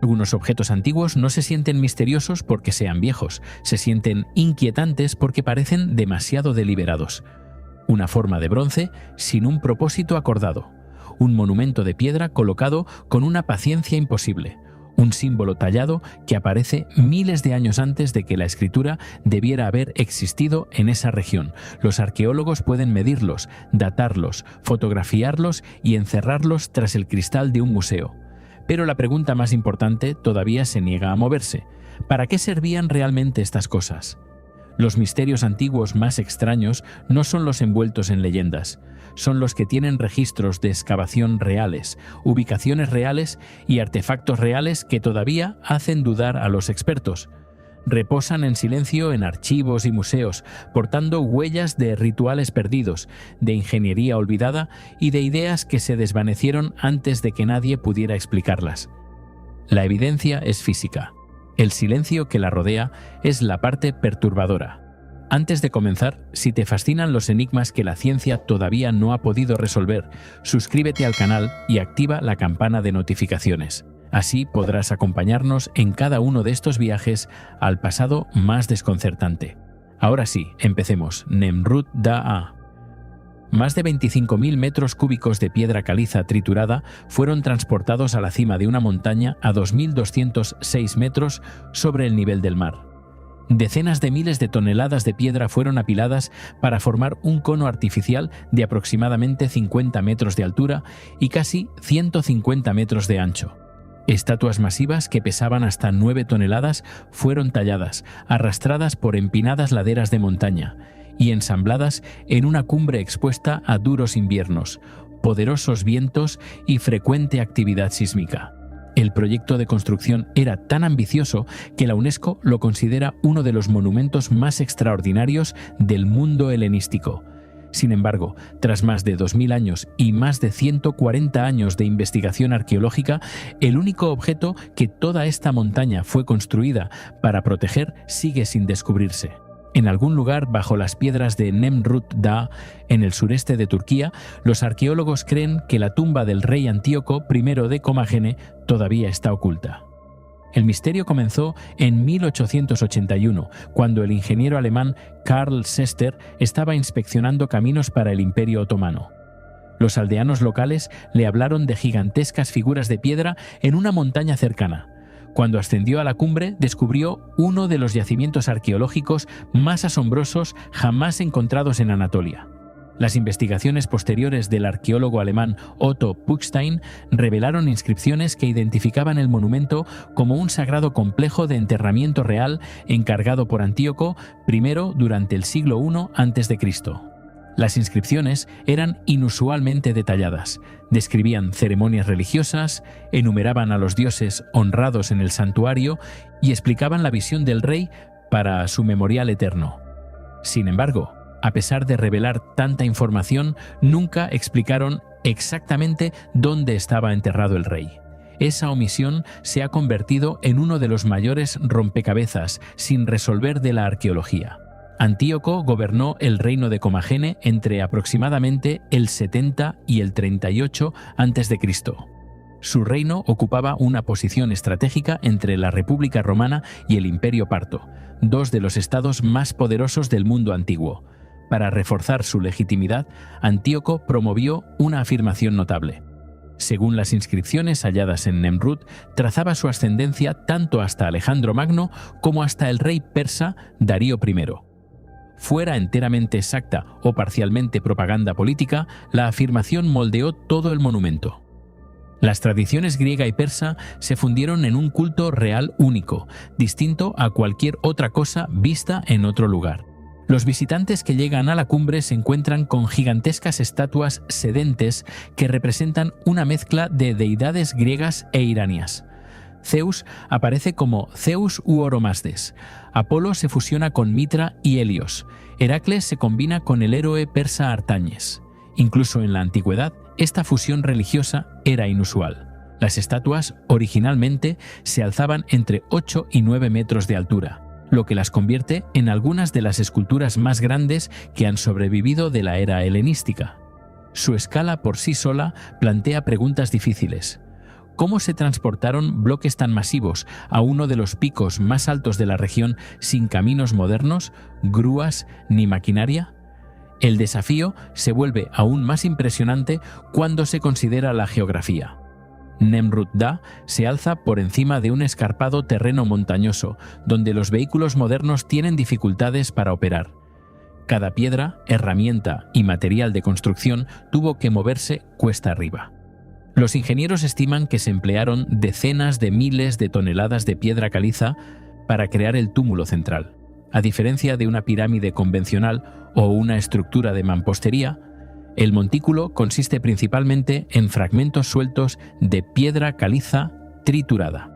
Algunos objetos antiguos no se sienten misteriosos porque sean viejos, se sienten inquietantes porque parecen demasiado deliberados. Una forma de bronce sin un propósito acordado. Un monumento de piedra colocado con una paciencia imposible. Un símbolo tallado que aparece miles de años antes de que la escritura debiera haber existido en esa región. Los arqueólogos pueden medirlos, datarlos, fotografiarlos y encerrarlos tras el cristal de un museo. Pero la pregunta más importante todavía se niega a moverse. ¿Para qué servían realmente estas cosas? Los misterios antiguos más extraños no son los envueltos en leyendas, son los que tienen registros de excavación reales, ubicaciones reales y artefactos reales que todavía hacen dudar a los expertos. Reposan en silencio en archivos y museos, portando huellas de rituales perdidos, de ingeniería olvidada y de ideas que se desvanecieron antes de que nadie pudiera explicarlas. La evidencia es física. El silencio que la rodea es la parte perturbadora. Antes de comenzar, si te fascinan los enigmas que la ciencia todavía no ha podido resolver, suscríbete al canal y activa la campana de notificaciones. Así podrás acompañarnos en cada uno de estos viajes al pasado más desconcertante. Ahora sí, empecemos. Nemrut Da'a. Más de 25.000 metros cúbicos de piedra caliza triturada fueron transportados a la cima de una montaña a 2.206 metros sobre el nivel del mar. Decenas de miles de toneladas de piedra fueron apiladas para formar un cono artificial de aproximadamente 50 metros de altura y casi 150 metros de ancho. Estatuas masivas que pesaban hasta 9 toneladas fueron talladas, arrastradas por empinadas laderas de montaña y ensambladas en una cumbre expuesta a duros inviernos, poderosos vientos y frecuente actividad sísmica. El proyecto de construcción era tan ambicioso que la UNESCO lo considera uno de los monumentos más extraordinarios del mundo helenístico. Sin embargo, tras más de 2.000 años y más de 140 años de investigación arqueológica, el único objeto que toda esta montaña fue construida para proteger sigue sin descubrirse. En algún lugar bajo las piedras de Nemrut Da'a, en el sureste de Turquía, los arqueólogos creen que la tumba del rey Antíoco I de Comagene todavía está oculta. El misterio comenzó en 1881, cuando el ingeniero alemán Karl Sester estaba inspeccionando caminos para el Imperio Otomano. Los aldeanos locales le hablaron de gigantescas figuras de piedra en una montaña cercana. Cuando ascendió a la cumbre, descubrió uno de los yacimientos arqueológicos más asombrosos jamás encontrados en Anatolia. Las investigaciones posteriores del arqueólogo alemán Otto Puchstein revelaron inscripciones que identificaban el monumento como un sagrado complejo de enterramiento real encargado por Antíoco I durante el siglo I a.C. Las inscripciones eran inusualmente detalladas, describían ceremonias religiosas, enumeraban a los dioses honrados en el santuario y explicaban la visión del rey para su memorial eterno. Sin embargo, a pesar de revelar tanta información, nunca explicaron exactamente dónde estaba enterrado el rey. Esa omisión se ha convertido en uno de los mayores rompecabezas sin resolver de la arqueología. Antíoco gobernó el reino de Comagene entre aproximadamente el 70 y el 38 a.C. Su reino ocupaba una posición estratégica entre la República Romana y el Imperio Parto, dos de los estados más poderosos del mundo antiguo. Para reforzar su legitimidad, Antíoco promovió una afirmación notable. Según las inscripciones halladas en Nemrut, trazaba su ascendencia tanto hasta Alejandro Magno como hasta el rey persa Darío I. Fuera enteramente exacta o parcialmente propaganda política, la afirmación moldeó todo el monumento. Las tradiciones griega y persa se fundieron en un culto real único, distinto a cualquier otra cosa vista en otro lugar. Los visitantes que llegan a la cumbre se encuentran con gigantescas estatuas sedentes que representan una mezcla de deidades griegas e iranias. Zeus aparece como Zeus u Oromasdes, Apolo se fusiona con Mitra y Helios, Heracles se combina con el héroe persa Artañes. Incluso en la antigüedad, esta fusión religiosa era inusual. Las estatuas originalmente se alzaban entre 8 y 9 metros de altura, lo que las convierte en algunas de las esculturas más grandes que han sobrevivido de la era helenística. Su escala por sí sola plantea preguntas difíciles. ¿cómo se transportaron bloques tan masivos a uno de los picos más altos de la región sin caminos modernos, grúas ni maquinaria? El desafío se vuelve aún más impresionante cuando se considera la geografía. Nemrut Da se alza por encima de un escarpado terreno montañoso, donde los vehículos modernos tienen dificultades para operar. Cada piedra, herramienta y material de construcción tuvo que moverse cuesta arriba. Los ingenieros estiman que se emplearon decenas de miles de toneladas de piedra caliza para crear el túmulo central. A diferencia de una pirámide convencional o una estructura de mampostería, el montículo consiste principalmente en fragmentos sueltos de piedra caliza triturada.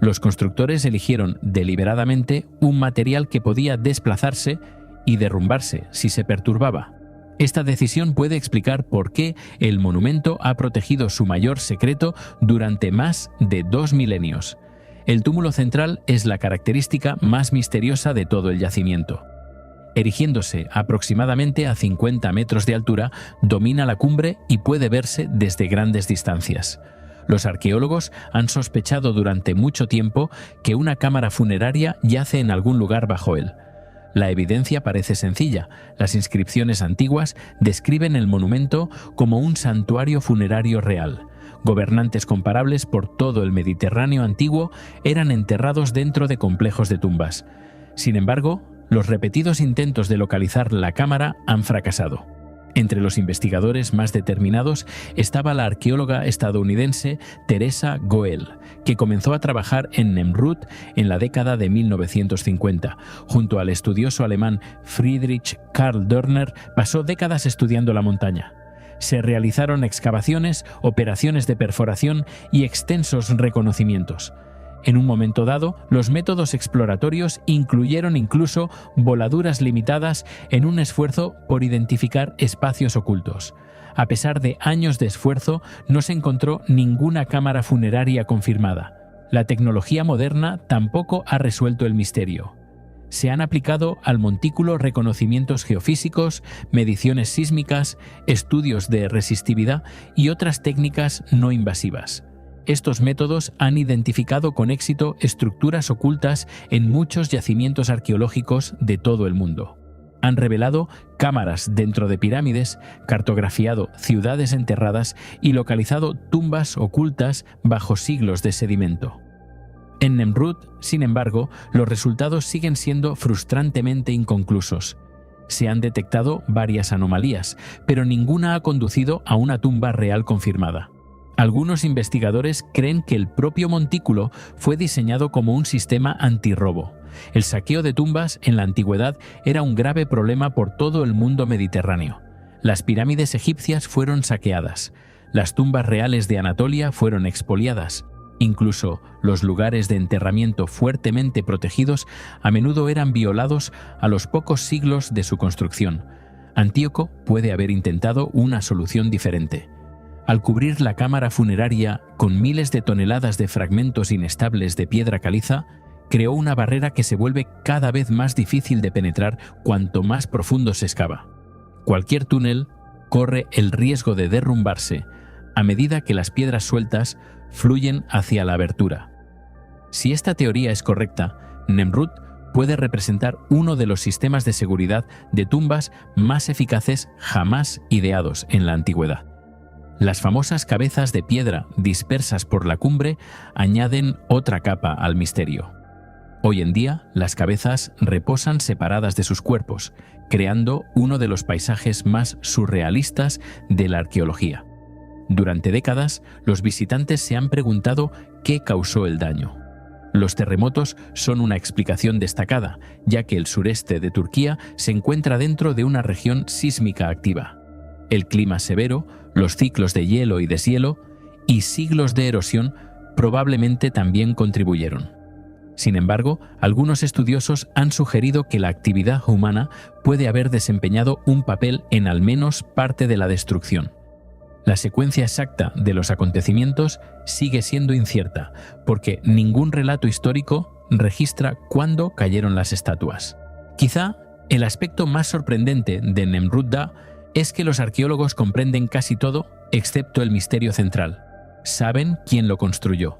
Los constructores eligieron deliberadamente un material que podía desplazarse y derrumbarse si se perturbaba. Esta decisión puede explicar por qué el monumento ha protegido su mayor secreto durante más de 2 milenios. El túmulo central es la característica más misteriosa de todo el yacimiento. Erigiéndose aproximadamente a 50 metros de altura, domina la cumbre y puede verse desde grandes distancias. Los arqueólogos han sospechado durante mucho tiempo que una cámara funeraria yace en algún lugar bajo él. La evidencia parece sencilla. Las inscripciones antiguas describen el monumento como un santuario funerario real. Gobernantes comparables por todo el Mediterráneo antiguo eran enterrados dentro de complejos de tumbas. Sin embargo, los repetidos intentos de localizar la cámara han fracasado. Entre los investigadores más determinados estaba la arqueóloga estadounidense Teresa Goel, que comenzó a trabajar en Nemrut en la década de 1950. Junto al estudioso alemán Friedrich Karl Dörner, pasó décadas estudiando la montaña. Se realizaron excavaciones, operaciones de perforación y extensos reconocimientos. En un momento dado, los métodos exploratorios incluyeron incluso voladuras limitadas en un esfuerzo por identificar espacios ocultos. A pesar de años de esfuerzo, no se encontró ninguna cámara funeraria confirmada. La tecnología moderna tampoco ha resuelto el misterio. Se han aplicado al montículo reconocimientos geofísicos, mediciones sísmicas, estudios de resistividad y otras técnicas no invasivas. Estos métodos han identificado con éxito estructuras ocultas en muchos yacimientos arqueológicos de todo el mundo. Han revelado cámaras dentro de pirámides, cartografiado ciudades enterradas y localizado tumbas ocultas bajo siglos de sedimento. En Nemrut, sin embargo, los resultados siguen siendo frustrantemente inconclusos. Se han detectado varias anomalías, pero ninguna ha conducido a una tumba real confirmada. Algunos investigadores creen que el propio montículo fue diseñado como un sistema antirrobo. El saqueo de tumbas en la antigüedad era un grave problema por todo el mundo mediterráneo. Las pirámides egipcias fueron saqueadas. Las tumbas reales de Anatolia fueron expoliadas. Incluso los lugares de enterramiento fuertemente protegidos a menudo eran violados a los pocos siglos de su construcción. Antíoco puede haber intentado una solución diferente. Al cubrir la cámara funeraria con miles de toneladas de fragmentos inestables de piedra caliza, creó una barrera que se vuelve cada vez más difícil de penetrar cuanto más profundo se excava. Cualquier túnel corre el riesgo de derrumbarse a medida que las piedras sueltas fluyen hacia la abertura. Si esta teoría es correcta, Nemrut puede representar uno de los sistemas de seguridad de tumbas más eficaces jamás ideados en la antigüedad. Las famosas cabezas de piedra dispersas por la cumbre añaden otra capa al misterio. Hoy en día, las cabezas reposan separadas de sus cuerpos, creando uno de los paisajes más surrealistas de la arqueología. Durante décadas, los visitantes se han preguntado qué causó el daño. Los terremotos son una explicación destacada, ya que el sureste de Turquía se encuentra dentro de una región sísmica activa. El clima severo, los ciclos de hielo y deshielo y siglos de erosión probablemente también contribuyeron. Sin embargo, algunos estudiosos han sugerido que la actividad humana puede haber desempeñado un papel en al menos parte de la destrucción. La secuencia exacta de los acontecimientos sigue siendo incierta, porque ningún relato histórico registra cuándo cayeron las estatuas. Quizá el aspecto más sorprendente de Nemrut Da es que los arqueólogos comprenden casi todo excepto el misterio central. Saben quién lo construyó.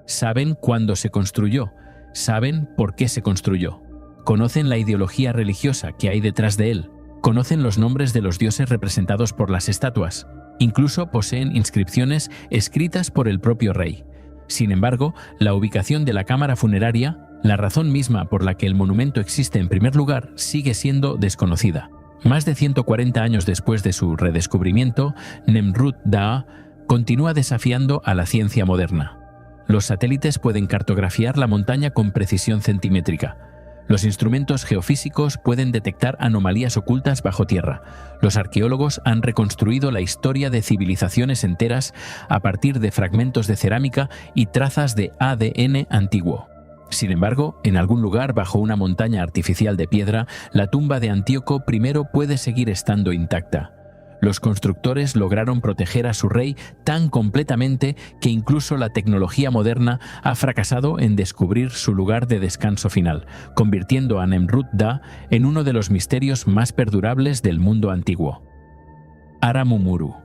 Saben cuándo se construyó. Saben por qué se construyó. Conocen la ideología religiosa que hay detrás de él. Conocen los nombres de los dioses representados por las estatuas. Incluso poseen inscripciones escritas por el propio rey. Sin embargo, la ubicación de la cámara funeraria, la razón misma por la que el monumento existe en primer lugar, sigue siendo desconocida. Más de 140 años después de su redescubrimiento, Nemrut Daa continúa desafiando a la ciencia moderna. Los satélites pueden cartografiar la montaña con precisión centimétrica. Los instrumentos geofísicos pueden detectar anomalías ocultas bajo tierra. Los arqueólogos han reconstruido la historia de civilizaciones enteras a partir de fragmentos de cerámica y trazas de ADN antiguo. Sin embargo, en algún lugar bajo una montaña artificial de piedra, la tumba de Antíoco I puede seguir estando intacta. Los constructores lograron proteger a su rey tan completamente que incluso la tecnología moderna ha fracasado en descubrir su lugar de descanso final, convirtiendo a Nemrut Da en uno de los misterios más perdurables del mundo antiguo. Aramumuru.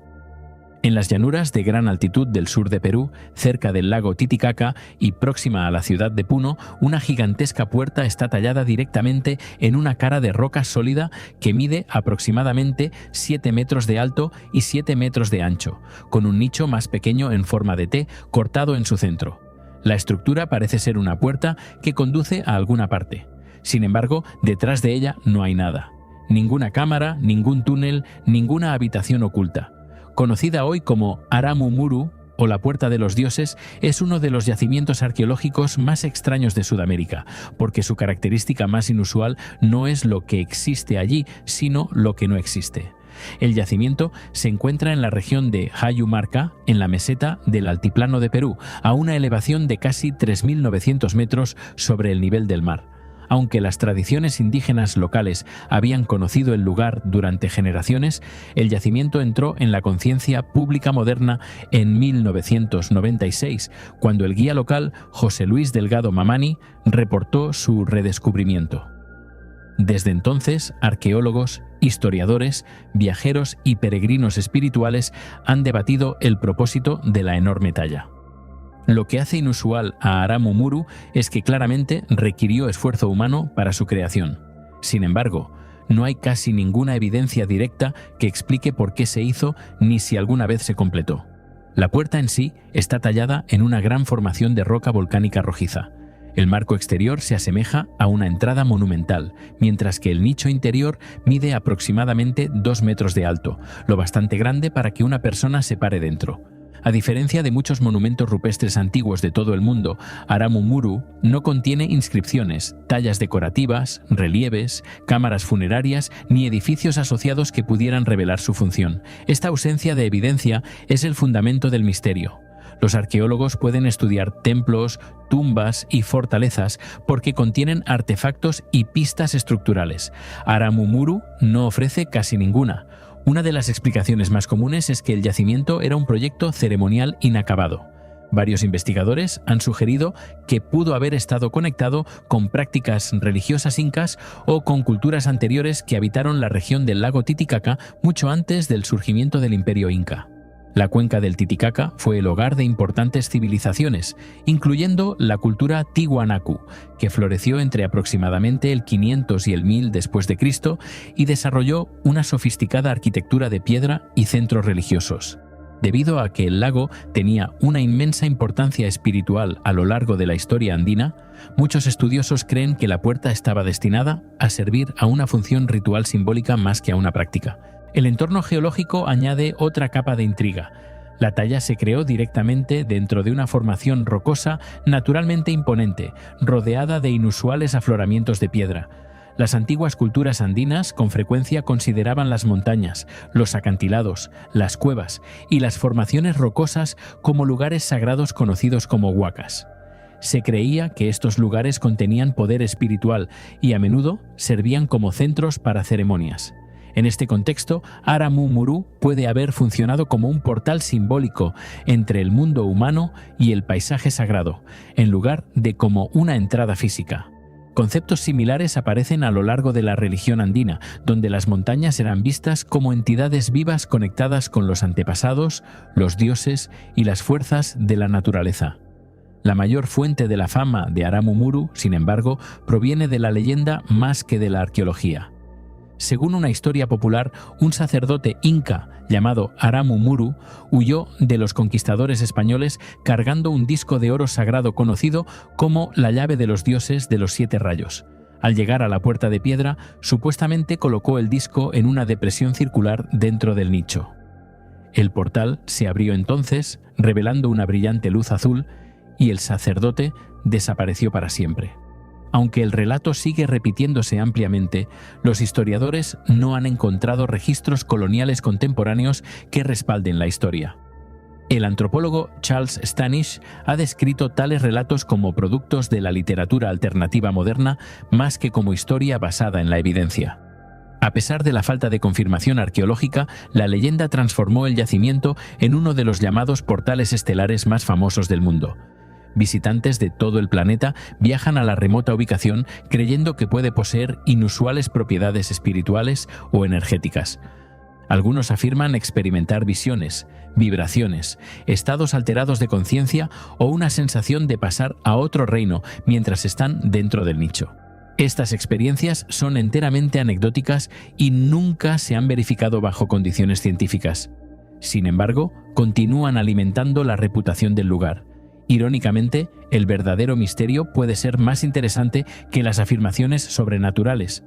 En las llanuras de gran altitud del sur de Perú, cerca del lago Titicaca y próxima a la ciudad de Puno, una gigantesca puerta está tallada directamente en una cara de roca sólida que mide aproximadamente 7 metros de alto y 7 metros de ancho, con un nicho más pequeño en forma de T cortado en su centro. La estructura parece ser una puerta que conduce a alguna parte. Sin embargo, detrás de ella no hay nada. Ninguna cámara, ningún túnel, ninguna habitación oculta. Conocida hoy como Aramumuru o la Puerta de los Dioses, es uno de los yacimientos arqueológicos más extraños de Sudamérica, porque su característica más inusual no es lo que existe allí, sino lo que no existe. El yacimiento se encuentra en la región de Hayumarca, en la meseta del Altiplano de Perú, a una elevación de casi 3.900 metros sobre el nivel del mar. Aunque las tradiciones indígenas locales habían conocido el lugar durante generaciones, el yacimiento entró en la conciencia pública moderna en 1996, cuando el guía local José Luis Delgado Mamani reportó su redescubrimiento. Desde entonces, arqueólogos, historiadores, viajeros y peregrinos espirituales han debatido el propósito de la enorme talla. Lo que hace inusual a Aramumuru es que claramente requirió esfuerzo humano para su creación. Sin embargo, no hay casi ninguna evidencia directa que explique por qué se hizo ni si alguna vez se completó. La puerta en sí está tallada en una gran formación de roca volcánica rojiza. El marco exterior se asemeja a una entrada monumental, mientras que el nicho interior mide aproximadamente 2 metros de alto, lo bastante grande para que una persona se pare dentro. A diferencia de muchos monumentos rupestres antiguos de todo el mundo, Aramumuru no contiene inscripciones, tallas decorativas, relieves, cámaras funerarias ni edificios asociados que pudieran revelar su función. Esta ausencia de evidencia es el fundamento del misterio. Los arqueólogos pueden estudiar templos, tumbas y fortalezas porque contienen artefactos y pistas estructurales. Aramumuru no ofrece casi ninguna. Una de las explicaciones más comunes es que el yacimiento era un proyecto ceremonial inacabado. Varios investigadores han sugerido que pudo haber estado conectado con prácticas religiosas incas o con culturas anteriores que habitaron la región del lago Titicaca mucho antes del surgimiento del Imperio Inca. La cuenca del Titicaca fue el hogar de importantes civilizaciones, incluyendo la cultura Tiwanaku, que floreció entre aproximadamente el 500 y el 1000 después de Cristo y desarrolló una sofisticada arquitectura de piedra y centros religiosos. Debido a que el lago tenía una inmensa importancia espiritual a lo largo de la historia andina, muchos estudiosos creen que la puerta estaba destinada a servir a una función ritual simbólica más que a una práctica. El entorno geológico añade otra capa de intriga. La talla se creó directamente dentro de una formación rocosa naturalmente imponente, rodeada de inusuales afloramientos de piedra. Las antiguas culturas andinas con frecuencia consideraban las montañas, los acantilados, las cuevas y las formaciones rocosas como lugares sagrados conocidos como huacas. Se creía que estos lugares contenían poder espiritual y a menudo servían como centros para ceremonias. En este contexto, Aramumuru puede haber funcionado como un portal simbólico entre el mundo humano y el paisaje sagrado, en lugar de como una entrada física. Conceptos similares aparecen a lo largo de la religión andina, donde las montañas eran vistas como entidades vivas conectadas con los antepasados, los dioses y las fuerzas de la naturaleza. La mayor fuente de la fama de Aramumuru, sin embargo, proviene de la leyenda más que de la arqueología. Según una historia popular, un sacerdote inca llamado Aramumuru huyó de los conquistadores españoles cargando un disco de oro sagrado conocido como la llave de los dioses de los 7 rayos. Al llegar a la puerta de piedra, supuestamente colocó el disco en una depresión circular dentro del nicho. El portal se abrió entonces, revelando una brillante luz azul, y el sacerdote desapareció para siempre. Aunque el relato sigue repitiéndose ampliamente, los historiadores no han encontrado registros coloniales contemporáneos que respalden la historia. El antropólogo Charles Stanish ha descrito tales relatos como productos de la literatura alternativa moderna más que como historia basada en la evidencia. A pesar de la falta de confirmación arqueológica, la leyenda transformó el yacimiento en uno de los llamados portales estelares más famosos del mundo. Visitantes de todo el planeta viajan a la remota ubicación creyendo que puede poseer inusuales propiedades espirituales o energéticas. Algunos afirman experimentar visiones, vibraciones, estados alterados de conciencia o una sensación de pasar a otro reino mientras están dentro del nicho. Estas experiencias son enteramente anecdóticas y nunca se han verificado bajo condiciones científicas. Sin embargo, continúan alimentando la reputación del lugar. Irónicamente, el verdadero misterio puede ser más interesante que las afirmaciones sobrenaturales.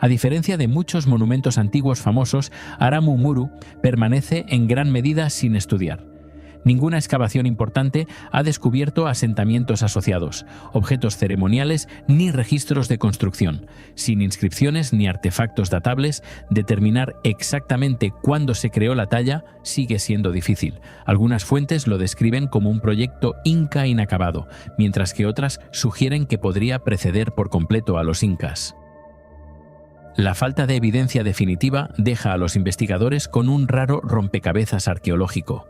A diferencia de muchos monumentos antiguos famosos, Aramumuru permanece en gran medida sin estudiar. Ninguna excavación importante ha descubierto asentamientos asociados, objetos ceremoniales ni registros de construcción. Sin inscripciones ni artefactos datables, determinar exactamente cuándo se creó la talla sigue siendo difícil. Algunas fuentes lo describen como un proyecto inca inacabado, mientras que otras sugieren que podría preceder por completo a los incas. La falta de evidencia definitiva deja a los investigadores con un raro rompecabezas arqueológico.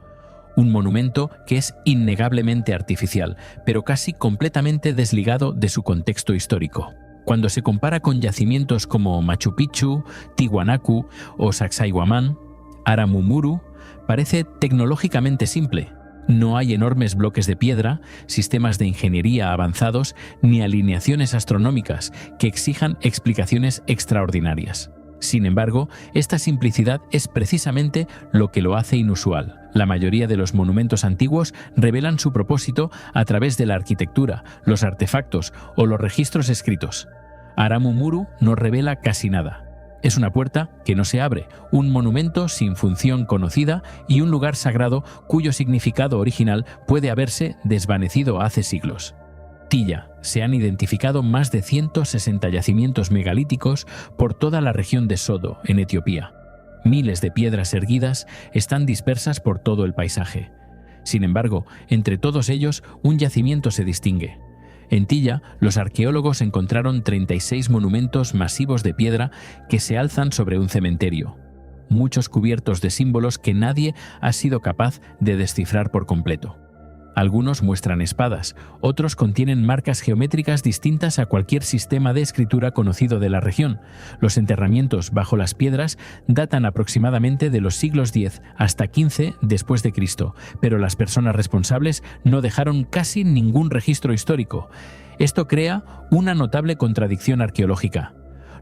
Un monumento que es innegablemente artificial, pero casi completamente desligado de su contexto histórico. Cuando se compara con yacimientos como Machu Picchu, Tiwanaku o Sacsayhuamán, Aramumuru parece tecnológicamente simple. No hay enormes bloques de piedra, sistemas de ingeniería avanzados ni alineaciones astronómicas que exijan explicaciones extraordinarias. Sin embargo, esta simplicidad es precisamente lo que lo hace inusual. La mayoría de los monumentos antiguos revelan su propósito a través de la arquitectura, los artefactos o los registros escritos. Aramumuru no revela casi nada. Es una puerta que no se abre, un monumento sin función conocida y un lugar sagrado cuyo significado original puede haberse desvanecido hace siglos. Tilla. Se han identificado más de 160 yacimientos megalíticos por toda la región de Sodo, en Etiopía. Miles de piedras erguidas están dispersas por todo el paisaje. Sin embargo, entre todos ellos, un yacimiento se distingue. En Tilla, los arqueólogos encontraron 36 monumentos masivos de piedra que se alzan sobre un cementerio, muchos cubiertos de símbolos que nadie ha sido capaz de descifrar por completo. Algunos muestran espadas, otros contienen marcas geométricas distintas a cualquier sistema de escritura conocido de la región. Los enterramientos bajo las piedras datan aproximadamente de los siglos X hasta XV después de Cristo, pero las personas responsables no dejaron casi ningún registro histórico. Esto crea una notable contradicción arqueológica.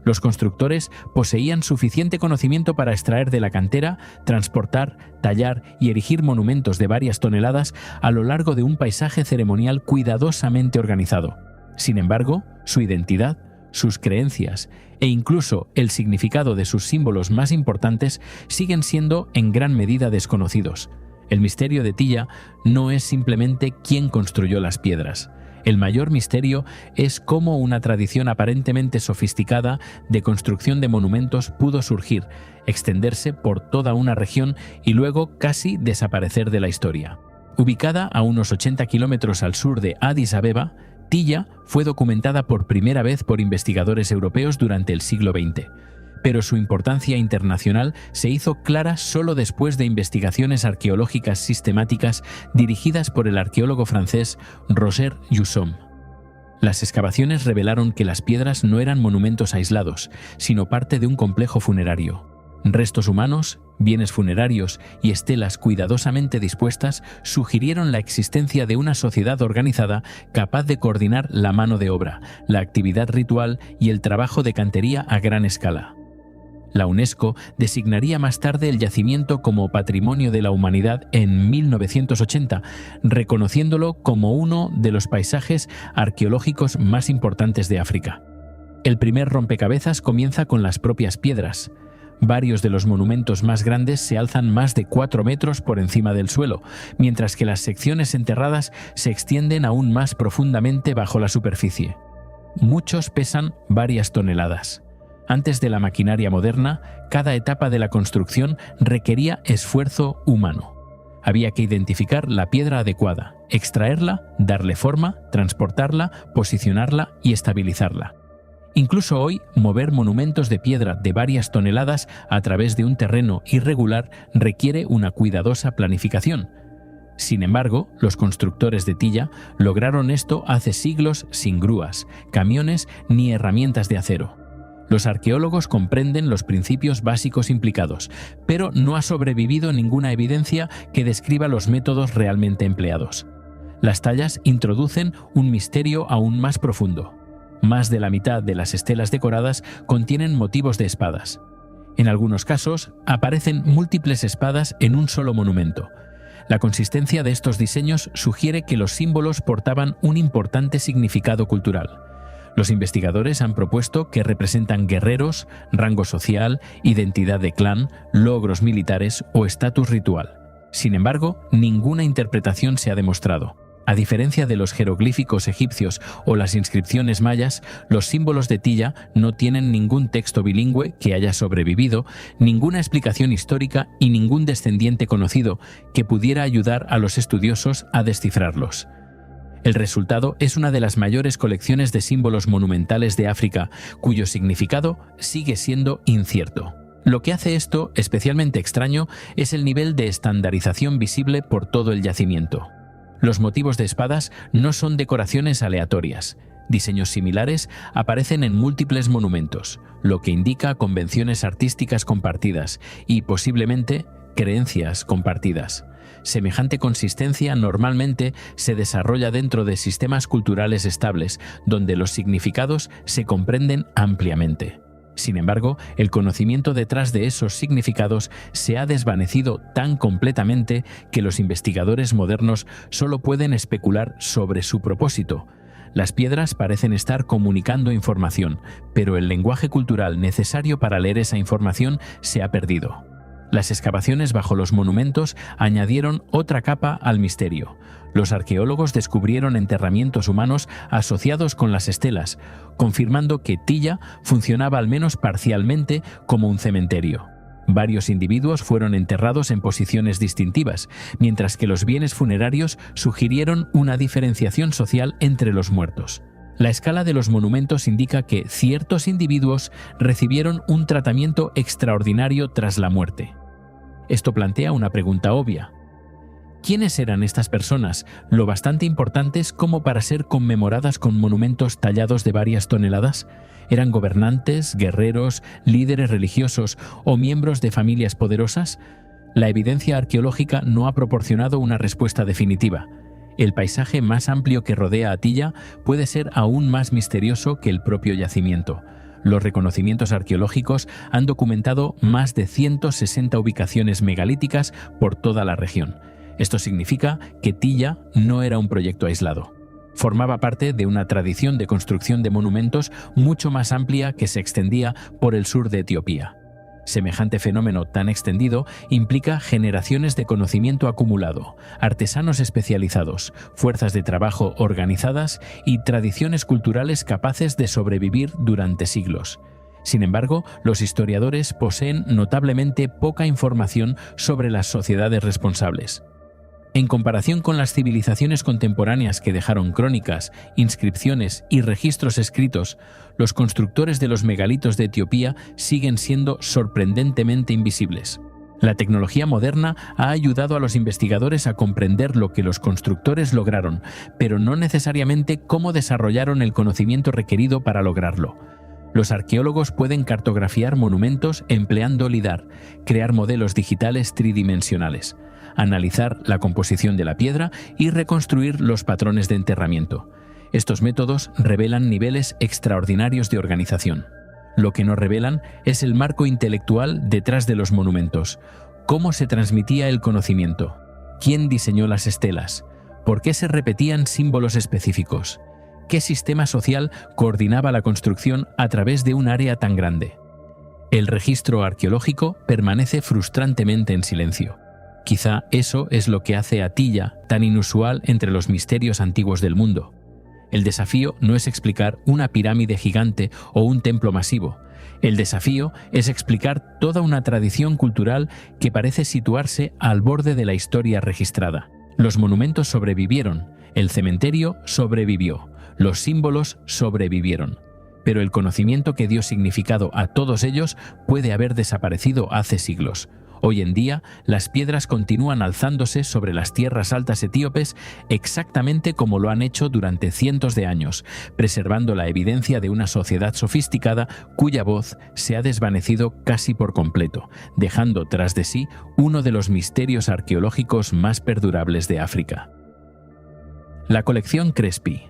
Los constructores poseían suficiente conocimiento para extraer de la cantera, transportar, tallar y erigir monumentos de varias toneladas a lo largo de un paisaje ceremonial cuidadosamente organizado. Sin embargo, su identidad, sus creencias e incluso el significado de sus símbolos más importantes siguen siendo en gran medida desconocidos. El misterio de Tilla no es simplemente quién construyó las piedras. El mayor misterio es cómo una tradición aparentemente sofisticada de construcción de monumentos pudo surgir, extenderse por toda una región y luego casi desaparecer de la historia. Ubicada a unos 80 kilómetros al sur de Addis Abeba, Tilla fue documentada por primera vez por investigadores europeos durante el siglo XX. Pero su importancia internacional se hizo clara solo después de investigaciones arqueológicas sistemáticas dirigidas por el arqueólogo francés Roger Jusson. Las excavaciones revelaron que las piedras no eran monumentos aislados, sino parte de un complejo funerario. Restos humanos, bienes funerarios y estelas cuidadosamente dispuestas sugirieron la existencia de una sociedad organizada capaz de coordinar la mano de obra, la actividad ritual y el trabajo de cantería a gran escala. La UNESCO designaría más tarde el yacimiento como Patrimonio de la Humanidad en 1980, reconociéndolo como uno de los paisajes arqueológicos más importantes de África. El primer rompecabezas comienza con las propias piedras. Varios de los monumentos más grandes se alzan más de 4 metros por encima del suelo, mientras que las secciones enterradas se extienden aún más profundamente bajo la superficie. Muchos pesan varias toneladas. Antes de la maquinaria moderna, cada etapa de la construcción requería esfuerzo humano. Había que identificar la piedra adecuada, extraerla, darle forma, transportarla, posicionarla y estabilizarla. Incluso hoy, mover monumentos de piedra de varias toneladas a través de un terreno irregular requiere una cuidadosa planificación. Sin embargo, los constructores de tilla lograron esto hace siglos sin grúas, camiones ni herramientas de acero. Los arqueólogos comprenden los principios básicos implicados, pero no ha sobrevivido ninguna evidencia que describa los métodos realmente empleados. Las tallas introducen un misterio aún más profundo. Más de la mitad de las estelas decoradas contienen motivos de espadas. En algunos casos, aparecen múltiples espadas en un solo monumento. La consistencia de estos diseños sugiere que los símbolos portaban un importante significado cultural. Los investigadores han propuesto que representan guerreros, rango social, identidad de clan, logros militares o estatus ritual. Sin embargo, ninguna interpretación se ha demostrado. A diferencia de los jeroglíficos egipcios o las inscripciones mayas, los símbolos de tilla no tienen ningún texto bilingüe que haya sobrevivido, ninguna explicación histórica y ningún descendiente conocido que pudiera ayudar a los estudiosos a descifrarlos. El resultado es una de las mayores colecciones de símbolos monumentales de África, cuyo significado sigue siendo incierto. Lo que hace esto especialmente extraño es el nivel de estandarización visible por todo el yacimiento. Los motivos de espadas no son decoraciones aleatorias. Diseños similares aparecen en múltiples monumentos, lo que indica convenciones artísticas compartidas y, posiblemente, creencias compartidas. Semejante consistencia normalmente se desarrolla dentro de sistemas culturales estables, donde los significados se comprenden ampliamente. Sin embargo, el conocimiento detrás de esos significados se ha desvanecido tan completamente que los investigadores modernos solo pueden especular sobre su propósito. Las piedras parecen estar comunicando información, pero el lenguaje cultural necesario para leer esa información se ha perdido. Las excavaciones bajo los monumentos añadieron otra capa al misterio. Los arqueólogos descubrieron enterramientos humanos asociados con las estelas, confirmando que Tilla funcionaba al menos parcialmente como un cementerio. Varios individuos fueron enterrados en posiciones distintivas, mientras que los bienes funerarios sugirieron una diferenciación social entre los muertos. La escala de los monumentos indica que ciertos individuos recibieron un tratamiento extraordinario tras la muerte. Esto plantea una pregunta obvia. ¿Quiénes eran estas personas, lo bastante importantes como para ser conmemoradas con monumentos tallados de varias toneladas? ¿Eran gobernantes, guerreros, líderes religiosos o miembros de familias poderosas? La evidencia arqueológica no ha proporcionado una respuesta definitiva. El paisaje más amplio que rodea a Tilla puede ser aún más misterioso que el propio yacimiento. Los reconocimientos arqueológicos han documentado más de 160 ubicaciones megalíticas por toda la región. Esto significa que Tilla no era un proyecto aislado. Formaba parte de una tradición de construcción de monumentos mucho más amplia que se extendía por el sur de Etiopía. Semejante fenómeno tan extendido implica generaciones de conocimiento acumulado, artesanos especializados, fuerzas de trabajo organizadas y tradiciones culturales capaces de sobrevivir durante siglos. Sin embargo, los historiadores poseen notablemente poca información sobre las sociedades responsables. En comparación con las civilizaciones contemporáneas que dejaron crónicas, inscripciones y registros escritos, los constructores de los megalitos de Etiopía siguen siendo sorprendentemente invisibles. La tecnología moderna ha ayudado a los investigadores a comprender lo que los constructores lograron, pero no necesariamente cómo desarrollaron el conocimiento requerido para lograrlo. Los arqueólogos pueden cartografiar monumentos empleando LIDAR, crear modelos digitales tridimensionales, analizar la composición de la piedra y reconstruir los patrones de enterramiento. Estos métodos revelan niveles extraordinarios de organización. Lo que no revelan es el marco intelectual detrás de los monumentos. ¿Cómo se transmitía el conocimiento? ¿Quién diseñó las estelas? ¿Por qué se repetían símbolos específicos? ¿Qué sistema social coordinaba la construcción a través de un área tan grande? El registro arqueológico permanece frustrantemente en silencio. Quizá eso es lo que hace a Tilla tan inusual entre los misterios antiguos del mundo. El desafío no es explicar una pirámide gigante o un templo masivo. El desafío es explicar toda una tradición cultural que parece situarse al borde de la historia registrada. Los monumentos sobrevivieron, el cementerio sobrevivió, los símbolos sobrevivieron. Pero el conocimiento que dio significado a todos ellos puede haber desaparecido hace siglos. Hoy en día, las piedras continúan alzándose sobre las tierras altas etíopes exactamente como lo han hecho durante cientos de años, preservando la evidencia de una sociedad sofisticada cuya voz se ha desvanecido casi por completo, dejando tras de sí uno de los misterios arqueológicos más perdurables de África. La colección Crespi.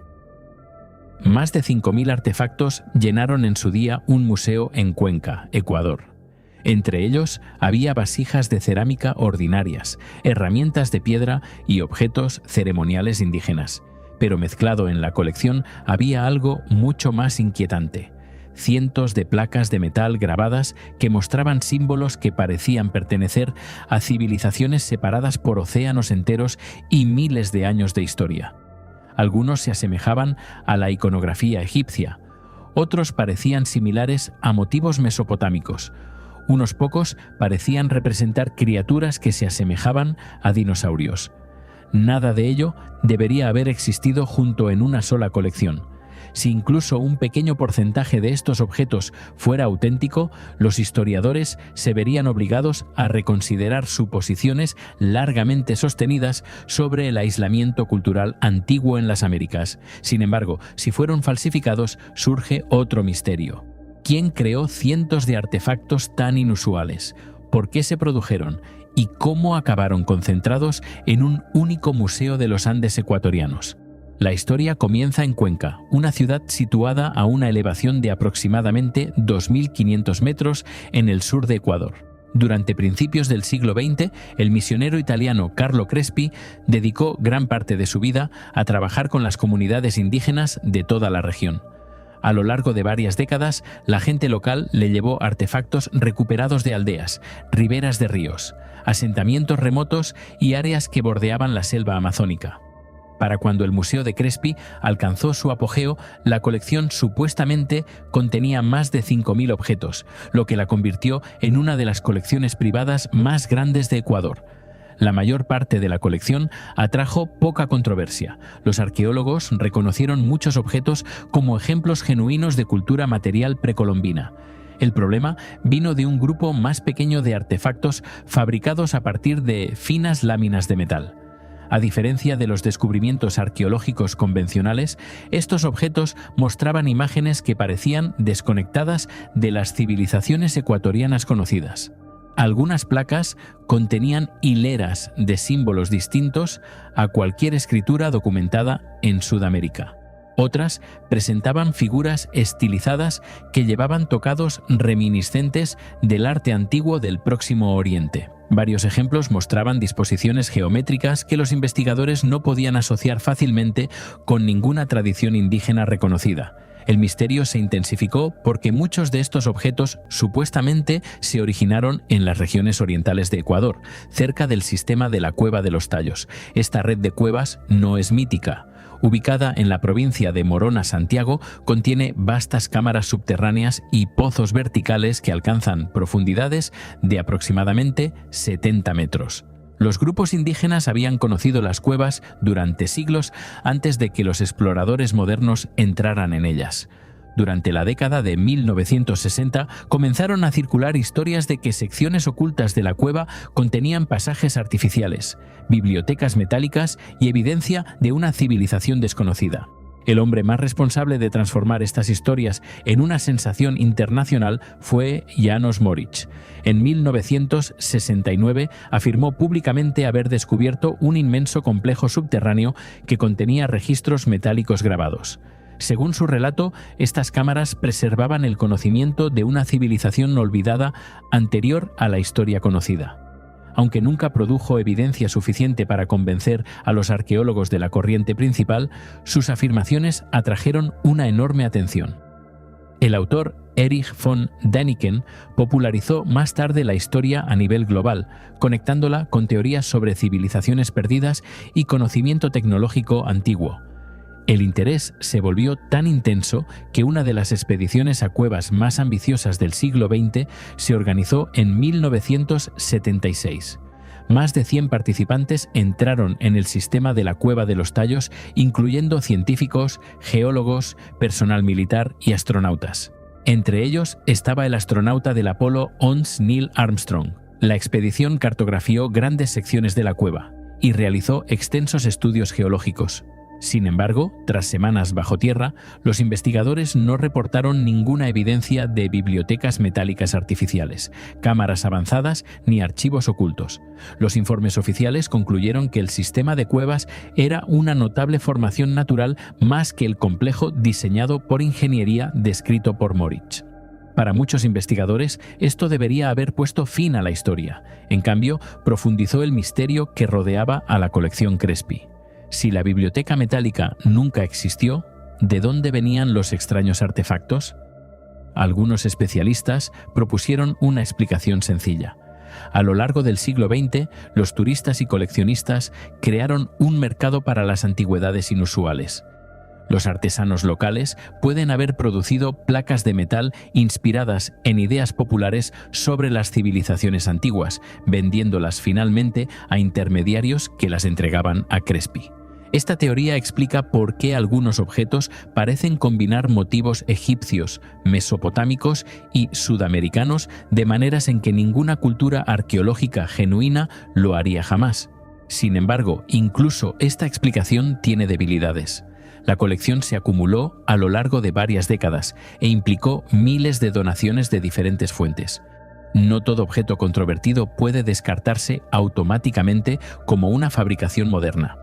Más de 5.000 artefactos llenaron en su día un museo en Cuenca, Ecuador. Entre ellos había vasijas de cerámica ordinarias, herramientas de piedra y objetos ceremoniales indígenas. Pero mezclado en la colección había algo mucho más inquietante: cientos de placas de metal grabadas que mostraban símbolos que parecían pertenecer a civilizaciones separadas por océanos enteros y miles de años de historia. Algunos se asemejaban a la iconografía egipcia, otros parecían similares a motivos mesopotámicos. Unos pocos parecían representar criaturas que se asemejaban a dinosaurios. Nada de ello debería haber existido junto en una sola colección. Si incluso un pequeño porcentaje de estos objetos fuera auténtico, los historiadores se verían obligados a reconsiderar suposiciones largamente sostenidas sobre el aislamiento cultural antiguo en las Américas. Sin embargo, si fueron falsificados, surge otro misterio. ¿Quién creó cientos de artefactos tan inusuales? ¿Por qué se produjeron? ¿Y cómo acabaron concentrados en un único museo de los Andes ecuatorianos? La historia comienza en Cuenca, una ciudad situada a una elevación de aproximadamente 2.500 metros en el sur de Ecuador. Durante principios del siglo XX, el misionero italiano Carlo Crespi dedicó gran parte de su vida a trabajar con las comunidades indígenas de toda la región. A lo largo de varias décadas, la gente local le llevó artefactos recuperados de aldeas, riberas de ríos, asentamientos remotos y áreas que bordeaban la selva amazónica. Para cuando el Museo de Crespi alcanzó su apogeo, la colección supuestamente contenía más de 5.000 objetos, lo que la convirtió en una de las colecciones privadas más grandes de Ecuador. La mayor parte de la colección atrajo poca controversia. Los arqueólogos reconocieron muchos objetos como ejemplos genuinos de cultura material precolombina. El problema vino de un grupo más pequeño de artefactos fabricados a partir de finas láminas de metal. A diferencia de los descubrimientos arqueológicos convencionales, estos objetos mostraban imágenes que parecían desconectadas de las civilizaciones ecuatorianas conocidas. Algunas placas contenían hileras de símbolos distintos a cualquier escritura documentada en Sudamérica. Otras presentaban figuras estilizadas que llevaban tocados reminiscentes del arte antiguo del Próximo Oriente. Varios ejemplos mostraban disposiciones geométricas que los investigadores no podían asociar fácilmente con ninguna tradición indígena reconocida. El misterio se intensificó porque muchos de estos objetos supuestamente se originaron en las regiones orientales de Ecuador, cerca del sistema de la Cueva de los Tallos. Esta red de cuevas no es mítica. Ubicada en la provincia de Morona, Santiago, contiene vastas cámaras subterráneas y pozos verticales que alcanzan profundidades de aproximadamente 70 metros. Los grupos indígenas habían conocido las cuevas durante siglos antes de que los exploradores modernos entraran en ellas. Durante la década de 1960 comenzaron a circular historias de que secciones ocultas de la cueva contenían pasajes artificiales, bibliotecas metálicas y evidencia de una civilización desconocida. El hombre más responsable de transformar estas historias en una sensación internacional fue János Moritzky. En 1969 afirmó públicamente haber descubierto un inmenso complejo subterráneo que contenía registros metálicos grabados. Según su relato, estas cámaras preservaban el conocimiento de una civilización olvidada anterior a la historia conocida. Aunque nunca produjo evidencia suficiente para convencer a los arqueólogos de la corriente principal, sus afirmaciones atrajeron una enorme atención. El autor Erich von Däniken popularizó más tarde la historia a nivel global, conectándola con teorías sobre civilizaciones perdidas y conocimiento tecnológico antiguo. El interés se volvió tan intenso que una de las expediciones a cuevas más ambiciosas del siglo XX se organizó en 1976. Más de 100 participantes entraron en el sistema de la Cueva de los Tallos, incluyendo científicos, geólogos, personal militar y astronautas. Entre ellos estaba el astronauta del Apolo 11 Neil Armstrong. La expedición cartografió grandes secciones de la cueva y realizó extensos estudios geológicos. Sin embargo, tras semanas bajo tierra, los investigadores no reportaron ninguna evidencia de bibliotecas metálicas artificiales, cámaras avanzadas ni archivos ocultos. Los informes oficiales concluyeron que el sistema de cuevas era una notable formación natural más que el complejo diseñado por ingeniería descrito por Moritzky. Para muchos investigadores, esto debería haber puesto fin a la historia. En cambio, profundizó el misterio que rodeaba a la colección Crespi. Si la biblioteca metálica nunca existió, ¿de dónde venían los extraños artefactos? Algunos especialistas propusieron una explicación sencilla. A lo largo del siglo XX, los turistas y coleccionistas crearon un mercado para las antigüedades inusuales. Los artesanos locales pueden haber producido placas de metal inspiradas en ideas populares sobre las civilizaciones antiguas, vendiéndolas finalmente a intermediarios que las entregaban a Crespi. Esta teoría explica por qué algunos objetos parecen combinar motivos egipcios, mesopotámicos y sudamericanos de maneras en que ninguna cultura arqueológica genuina lo haría jamás. Sin embargo, incluso esta explicación tiene debilidades. La colección se acumuló a lo largo de varias décadas e implicó miles de donaciones de diferentes fuentes. No todo objeto controvertido puede descartarse automáticamente como una fabricación moderna.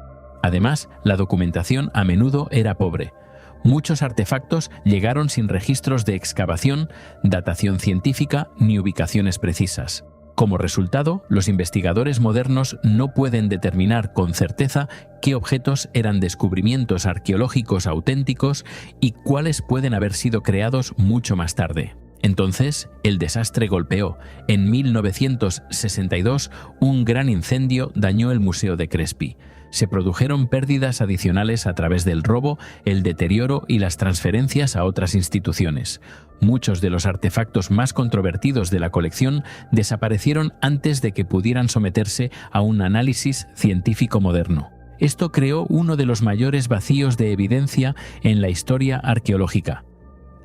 Además, la documentación a menudo era pobre. Muchos artefactos llegaron sin registros de excavación, datación científica ni ubicaciones precisas. Como resultado, los investigadores modernos no pueden determinar con certeza qué objetos eran descubrimientos arqueológicos auténticos y cuáles pueden haber sido creados mucho más tarde. Entonces, el desastre golpeó. En 1962, un gran incendio dañó el Museo de Crespi. Se produjeron pérdidas adicionales a través del robo, el deterioro y las transferencias a otras instituciones. Muchos de los artefactos más controvertidos de la colección desaparecieron antes de que pudieran someterse a un análisis científico moderno. Esto creó uno de los mayores vacíos de evidencia en la historia arqueológica.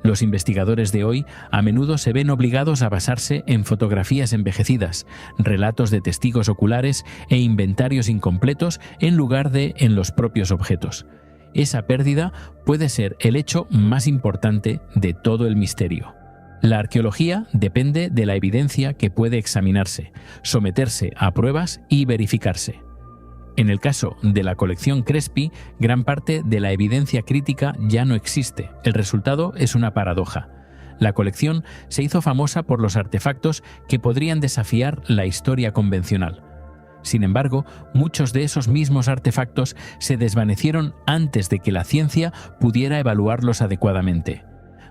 Los investigadores de hoy a menudo se ven obligados a basarse en fotografías envejecidas, relatos de testigos oculares e inventarios incompletos en lugar de en los propios objetos. Esa pérdida puede ser el hecho más importante de todo el misterio. La arqueología depende de la evidencia que puede examinarse, someterse a pruebas y verificarse. En el caso de la colección Crespi, gran parte de la evidencia crítica ya no existe. El resultado es una paradoja. La colección se hizo famosa por los artefactos que podrían desafiar la historia convencional. Sin embargo, muchos de esos mismos artefactos se desvanecieron antes de que la ciencia pudiera evaluarlos adecuadamente.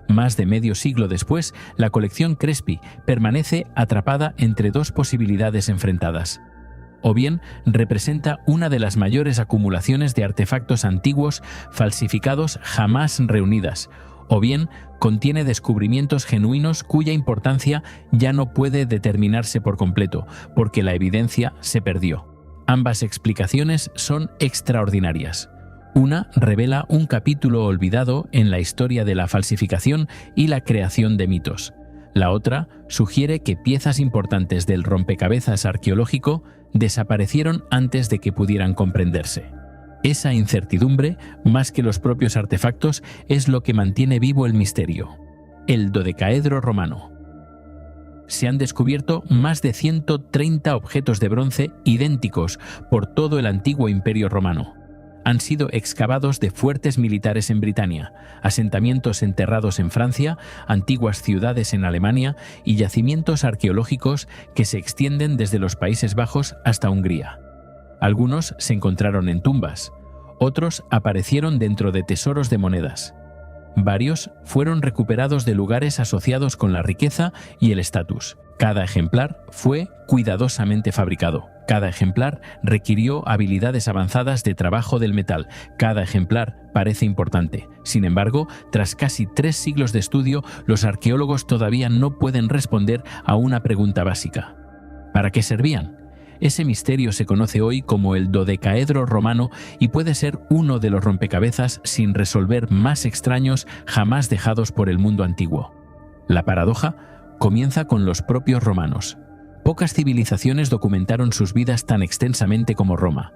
Más de medio siglo después, la colección Crespi permanece atrapada entre dos posibilidades enfrentadas. O bien representa una de las mayores acumulaciones de artefactos antiguos falsificados jamás reunidas, o bien contiene descubrimientos genuinos cuya importancia ya no puede determinarse por completo, porque la evidencia se perdió. Ambas explicaciones son extraordinarias. Una revela un capítulo olvidado en la historia de la falsificación y la creación de mitos. La otra sugiere que piezas importantes del rompecabezas arqueológico desaparecieron antes de que pudieran comprenderse. Esa incertidumbre, más que los propios artefactos, es lo que mantiene vivo el misterio. El dodecaedro romano. Se han descubierto más de 130 objetos de bronce idénticos por todo el antiguo Imperio Romano. Han sido excavados de fuertes militares en Britania, asentamientos enterrados en Francia, antiguas ciudades en Alemania y yacimientos arqueológicos que se extienden desde los Países Bajos hasta Hungría. Algunos se encontraron en tumbas, otros aparecieron dentro de tesoros de monedas. Varios fueron recuperados de lugares asociados con la riqueza y el estatus. Cada ejemplar fue cuidadosamente fabricado. Cada ejemplar requirió habilidades avanzadas de trabajo del metal. Cada ejemplar parece importante. Sin embargo, tras casi 3 siglos de estudio, los arqueólogos todavía no pueden responder a una pregunta básica. ¿Para qué servían? Ese misterio se conoce hoy como el dodecaedro romano y puede ser uno de los rompecabezas sin resolver más extraños jamás dejados por el mundo antiguo. La paradoja comienza con los propios romanos. Pocas civilizaciones documentaron sus vidas tan extensamente como Roma.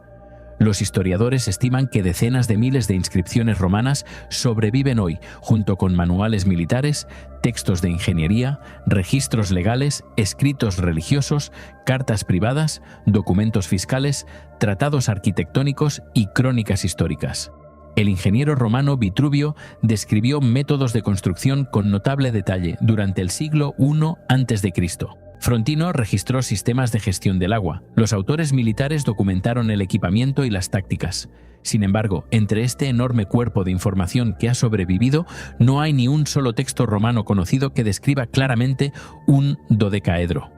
Los historiadores estiman que decenas de miles de inscripciones romanas sobreviven hoy, junto con manuales militares, textos de ingeniería, registros legales, escritos religiosos, cartas privadas, documentos fiscales, tratados arquitectónicos y crónicas históricas. El ingeniero romano Vitruvio describió métodos de construcción con notable detalle durante el siglo I a.C. Frontino registró sistemas de gestión del agua. Los autores militares documentaron el equipamiento y las tácticas. Sin embargo, entre este enorme cuerpo de información que ha sobrevivido, no hay ni un solo texto romano conocido que describa claramente un dodecaedro.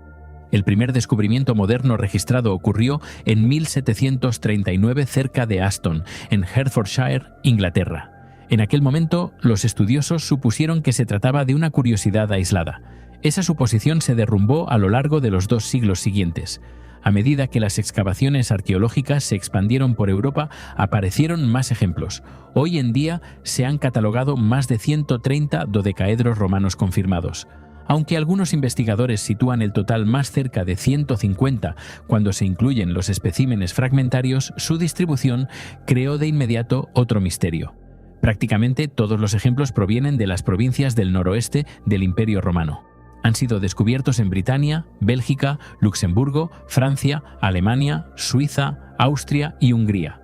El primer descubrimiento moderno registrado ocurrió en 1739 cerca de Aston, en Hertfordshire, Inglaterra. En aquel momento, los estudiosos supusieron que se trataba de una curiosidad aislada. Esa suposición se derrumbó a lo largo de los 2 siglos siguientes. A medida que las excavaciones arqueológicas se expandieron por Europa, aparecieron más ejemplos. Hoy en día se han catalogado más de 130 dodecaedros romanos confirmados. Aunque algunos investigadores sitúan el total más cerca de 150 cuando se incluyen los especímenes fragmentarios, su distribución creó de inmediato otro misterio. Prácticamente todos los ejemplos provienen de las provincias del noroeste del Imperio Romano. Han sido descubiertos en Britania, Bélgica, Luxemburgo, Francia, Alemania, Suiza, Austria y Hungría.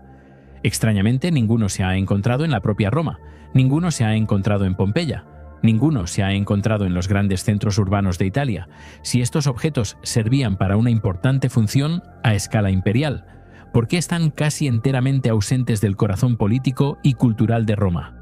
Extrañamente, ninguno se ha encontrado en la propia Roma, ninguno se ha encontrado en Pompeya, ninguno se ha encontrado en los grandes centros urbanos de Italia. Si estos objetos servían para una importante función a escala imperial, ¿por qué están casi enteramente ausentes del corazón político y cultural de Roma?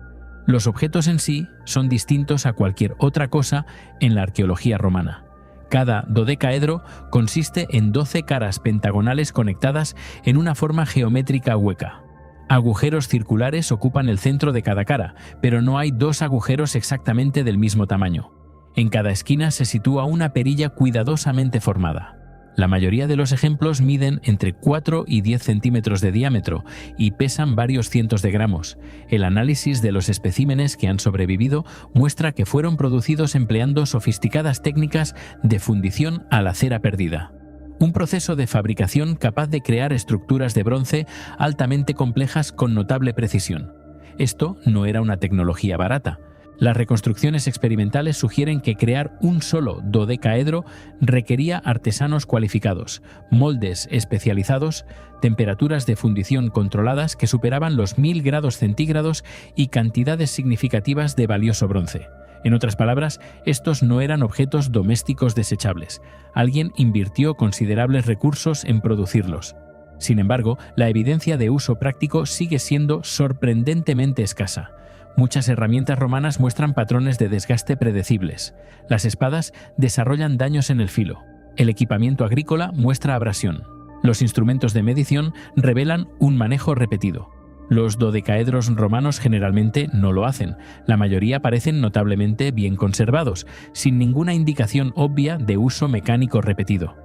Los objetos en sí son distintos a cualquier otra cosa en la arqueología romana. Cada dodecaedro consiste en 12 caras pentagonales conectadas en una forma geométrica hueca. Agujeros circulares ocupan el centro de cada cara, pero no hay 2 agujeros exactamente del mismo tamaño. En cada esquina se sitúa una perilla cuidadosamente formada. La mayoría de los ejemplos miden entre 4 y 10 centímetros de diámetro y pesan varios cientos de gramos. El análisis de los especímenes que han sobrevivido muestra que fueron producidos empleando sofisticadas técnicas de fundición a la cera perdida. Un proceso de fabricación capaz de crear estructuras de bronce altamente complejas con notable precisión. Esto no era una tecnología barata. Las reconstrucciones experimentales sugieren que crear un solo dodecaedro requería artesanos cualificados, moldes especializados, temperaturas de fundición controladas que superaban los 1000 grados centígrados y cantidades significativas de valioso bronce. En otras palabras, estos no eran objetos domésticos desechables. Alguien invirtió considerables recursos en producirlos. Sin embargo, la evidencia de uso práctico sigue siendo sorprendentemente escasa. Muchas herramientas romanas muestran patrones de desgaste predecibles. Las espadas desarrollan daños en el filo. El equipamiento agrícola muestra abrasión. Los instrumentos de medición revelan un manejo repetido. Los dodecaedros romanos generalmente no lo hacen. La mayoría parecen notablemente bien conservados, sin ninguna indicación obvia de uso mecánico repetido.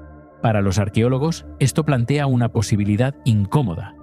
Para los arqueólogos, esto plantea una posibilidad incómoda.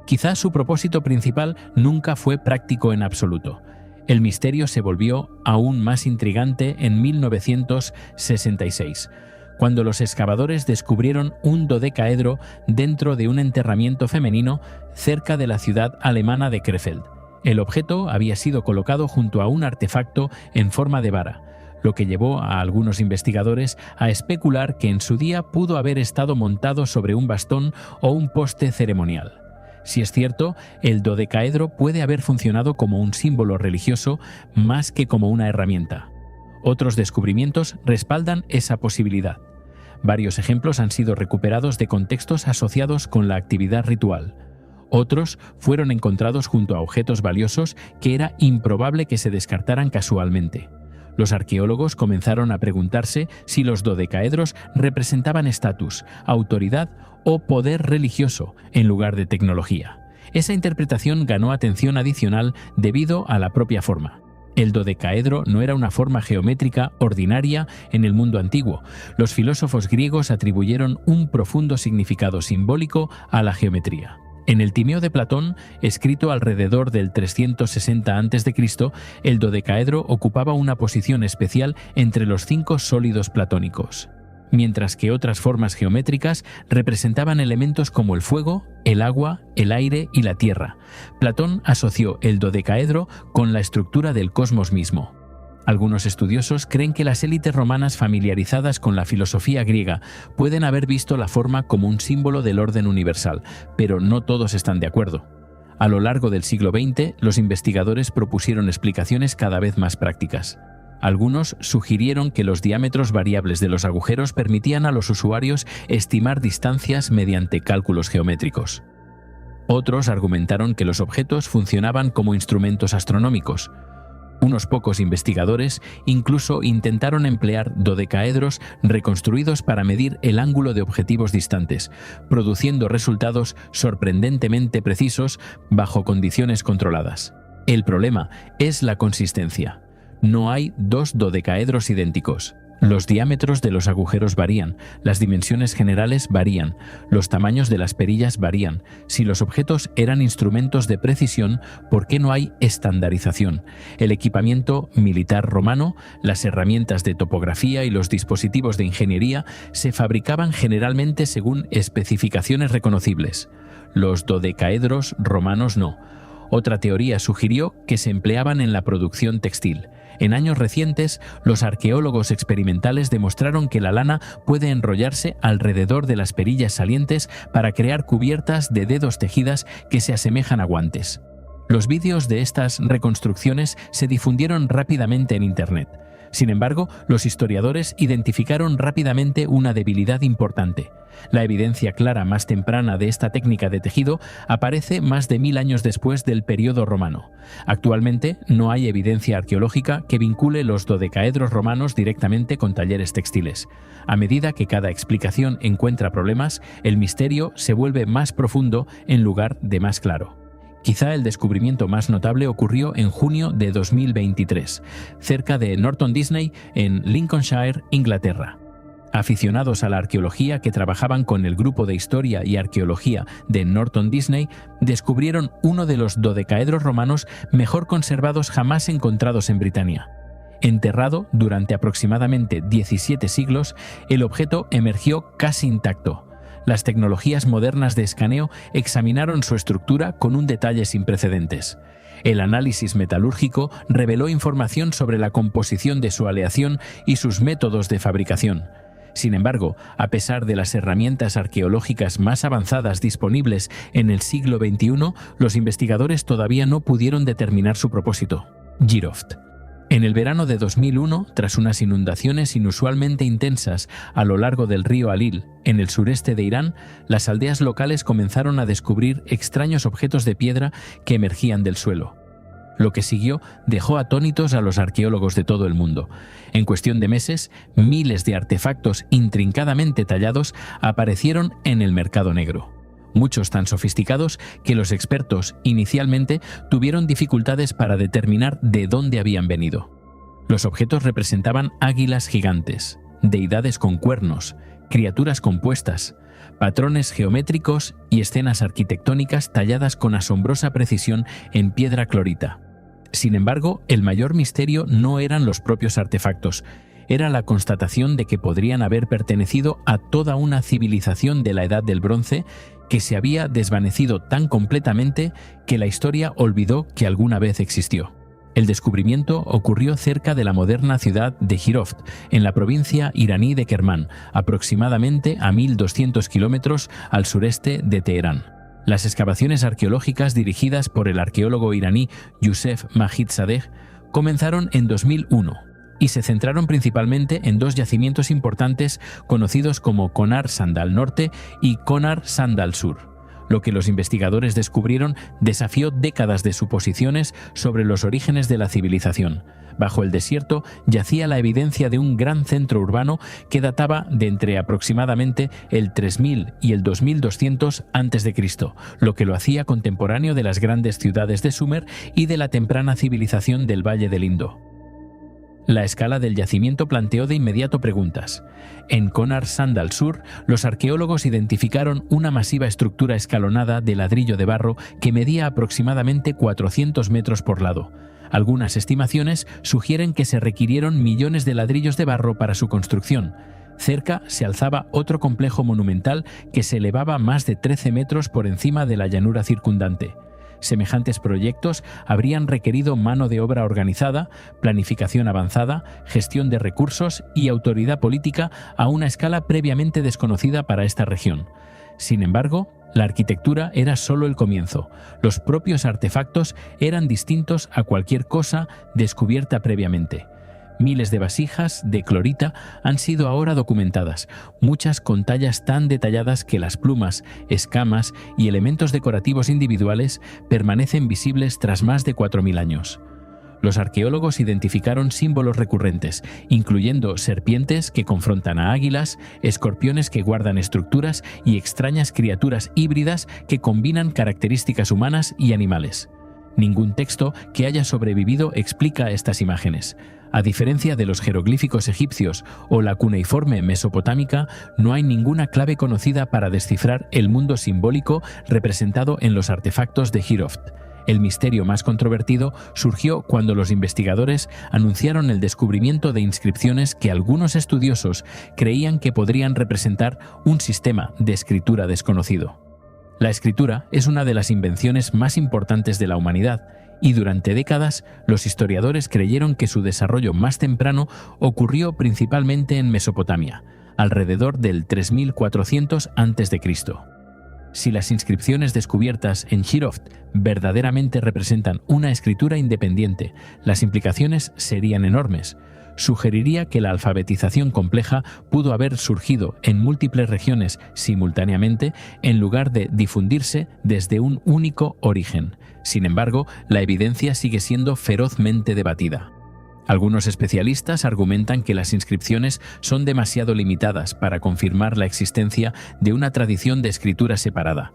Quizá su propósito principal nunca fue práctico en absoluto. El misterio se volvió aún más intrigante en 1966, cuando los excavadores descubrieron un dodecaedro dentro de un enterramiento femenino cerca de la ciudad alemana de Krefeld. El objeto había sido colocado junto a un artefacto en forma de vara, lo que llevó a algunos investigadores a especular que en su día pudo haber estado montado sobre un bastón o un poste ceremonial. Si es cierto, el dodecaedro puede haber funcionado como un símbolo religioso más que como una herramienta. Otros descubrimientos respaldan esa posibilidad. Varios ejemplos han sido recuperados de contextos asociados con la actividad ritual. Otros fueron encontrados junto a objetos valiosos que era improbable que se descartaran casualmente. Los arqueólogos comenzaron a preguntarse si los dodecaedros representaban estatus, autoridad o poder religioso en lugar de tecnología. Esa interpretación ganó atención adicional debido a la propia forma. El dodecaedro no era una forma geométrica ordinaria en el mundo antiguo. Los filósofos griegos atribuyeron un profundo significado simbólico a la geometría. En el Timeo de Platón, escrito alrededor del 360 a.C., el dodecaedro ocupaba una posición especial entre los 5 sólidos platónicos, mientras que otras formas geométricas representaban elementos como el fuego, el agua, el aire y la tierra. Platón asoció el dodecaedro con la estructura del cosmos mismo. Algunos estudiosos creen que las élites romanas familiarizadas con la filosofía griega pueden haber visto la forma como un símbolo del orden universal, pero no todos están de acuerdo. A lo largo del siglo XX, los investigadores propusieron explicaciones cada vez más prácticas. Algunos sugirieron que los diámetros variables de los agujeros permitían a los usuarios estimar distancias mediante cálculos geométricos. Otros argumentaron que los objetos funcionaban como instrumentos astronómicos. Unos pocos investigadores incluso intentaron emplear dodecaedros reconstruidos para medir el ángulo de objetivos distantes, produciendo resultados sorprendentemente precisos bajo condiciones controladas. El problema es la consistencia. No hay dos dodecaedros idénticos. Los diámetros de los agujeros varían, las dimensiones generales varían, los tamaños de las perillas varían. Si los objetos eran instrumentos de precisión, ¿por qué no hay estandarización? El equipamiento militar romano, las herramientas de topografía y los dispositivos de ingeniería se fabricaban generalmente según especificaciones reconocibles. Los dodecaedros romanos no. Otra teoría sugirió que se empleaban en la producción textil. En años recientes, los arqueólogos experimentales demostraron que la lana puede enrollarse alrededor de las perillas salientes para crear cubiertas de dedos tejidas que se asemejan a guantes. Los vídeos de estas reconstrucciones se difundieron rápidamente en Internet. Sin embargo, los historiadores identificaron rápidamente una debilidad importante. La evidencia clara más temprana de esta técnica de tejido aparece más de 1000 años después del período romano. Actualmente no hay evidencia arqueológica que vincule los dodecaedros romanos directamente con talleres textiles. A medida que cada explicación encuentra problemas, el misterio se vuelve más profundo en lugar de más claro. Quizá el descubrimiento más notable ocurrió en junio de 2023, cerca de Norton Disney, en Lincolnshire, Inglaterra. Aficionados a la arqueología que trabajaban con el grupo de historia y arqueología de Norton Disney descubrieron uno de los dodecaedros romanos mejor conservados jamás encontrados en Britania. Enterrado durante aproximadamente 17 siglos, el objeto emergió casi intacto. Las tecnologías modernas de escaneo examinaron su estructura con un detalle sin precedentes. El análisis metalúrgico reveló información sobre la composición de su aleación y sus métodos de fabricación. Sin embargo, a pesar de las herramientas arqueológicas más avanzadas disponibles en el siglo XXI, los investigadores todavía no pudieron determinar su propósito. Giroft. En el verano de 2001, tras unas inundaciones inusualmente intensas a lo largo del río Alil, en el sureste de Irán, las aldeas locales comenzaron a descubrir extraños objetos de piedra que emergían del suelo. Lo que siguió dejó atónitos a los arqueólogos de todo el mundo. En cuestión de meses, miles de artefactos intrincadamente tallados aparecieron en el mercado negro. Muchos tan sofisticados que los expertos inicialmente tuvieron dificultades para determinar de dónde habían venido. Los objetos representaban águilas gigantes, deidades con cuernos, criaturas compuestas. patrones geométricos y escenas arquitectónicas talladas con asombrosa precisión en piedra clorita. Sin embargo, el mayor misterio no eran los propios artefactos, era la constatación de que podrían haber pertenecido a toda una civilización de la Edad del Bronce que se había desvanecido tan completamente que la historia olvidó que alguna vez existió. El descubrimiento ocurrió cerca de la moderna ciudad de Jiroft, en la provincia iraní de Kermán, aproximadamente a 1.200 kilómetros al sureste de Teherán. Las excavaciones arqueológicas dirigidas por el arqueólogo iraní Youssef Majid-Sadegh comenzaron en 2001 y se centraron principalmente en dos yacimientos importantes conocidos como Konar Sandal Norte y Konar Sandal Sur. Lo que los investigadores descubrieron desafió décadas de suposiciones sobre los orígenes de la civilización. Bajo el desierto yacía la evidencia de un gran centro urbano que databa de entre aproximadamente el 3000 y el 2200 a.C., lo que lo hacía contemporáneo de las grandes ciudades de Sumer y de la temprana civilización del Valle del Indo. La escala del yacimiento planteó de inmediato preguntas. En Konar Sandal Sur, los arqueólogos identificaron una masiva estructura escalonada de ladrillo de barro que medía aproximadamente 400 metros por lado. Algunas estimaciones sugieren que se requirieron millones de ladrillos de barro para su construcción. Cerca se alzaba otro complejo monumental que se elevaba más de 13 metros por encima de la llanura circundante. Semejantes proyectos habrían requerido mano de obra organizada, planificación avanzada, gestión de recursos y autoridad política a una escala previamente desconocida para esta región. Sin embargo, la arquitectura era solo el comienzo. Los propios artefactos eran distintos a cualquier cosa descubierta previamente. Miles de vasijas de clorita han sido ahora documentadas, muchas con tallas tan detalladas que las plumas, escamas y elementos decorativos individuales permanecen visibles tras más de 4000 años. Los arqueólogos identificaron símbolos recurrentes, incluyendo serpientes que confrontan a águilas, escorpiones que guardan estructuras y extrañas criaturas híbridas que combinan características humanas y animales. Ningún texto que haya sobrevivido explica estas imágenes. A diferencia de los jeroglíficos egipcios o la cuneiforme mesopotámica, no hay ninguna clave conocida para descifrar el mundo simbólico representado en los artefactos de Jiroft. El misterio más controvertido surgió cuando los investigadores anunciaron el descubrimiento de inscripciones que algunos estudiosos creían que podrían representar un sistema de escritura desconocido. La escritura es una de las invenciones más importantes de la humanidad, y durante décadas los historiadores creyeron que su desarrollo más temprano ocurrió principalmente en Mesopotamia, alrededor del 3400 a.C. Si las inscripciones descubiertas en Jiroft verdaderamente representan una escritura independiente, las implicaciones serían enormes. Sugeriría que la alfabetización compleja pudo haber surgido en múltiples regiones simultáneamente en lugar de difundirse desde un único origen. Sin embargo, la evidencia sigue siendo ferozmente debatida. Algunos especialistas argumentan que las inscripciones son demasiado limitadas para confirmar la existencia de una tradición de escritura separada,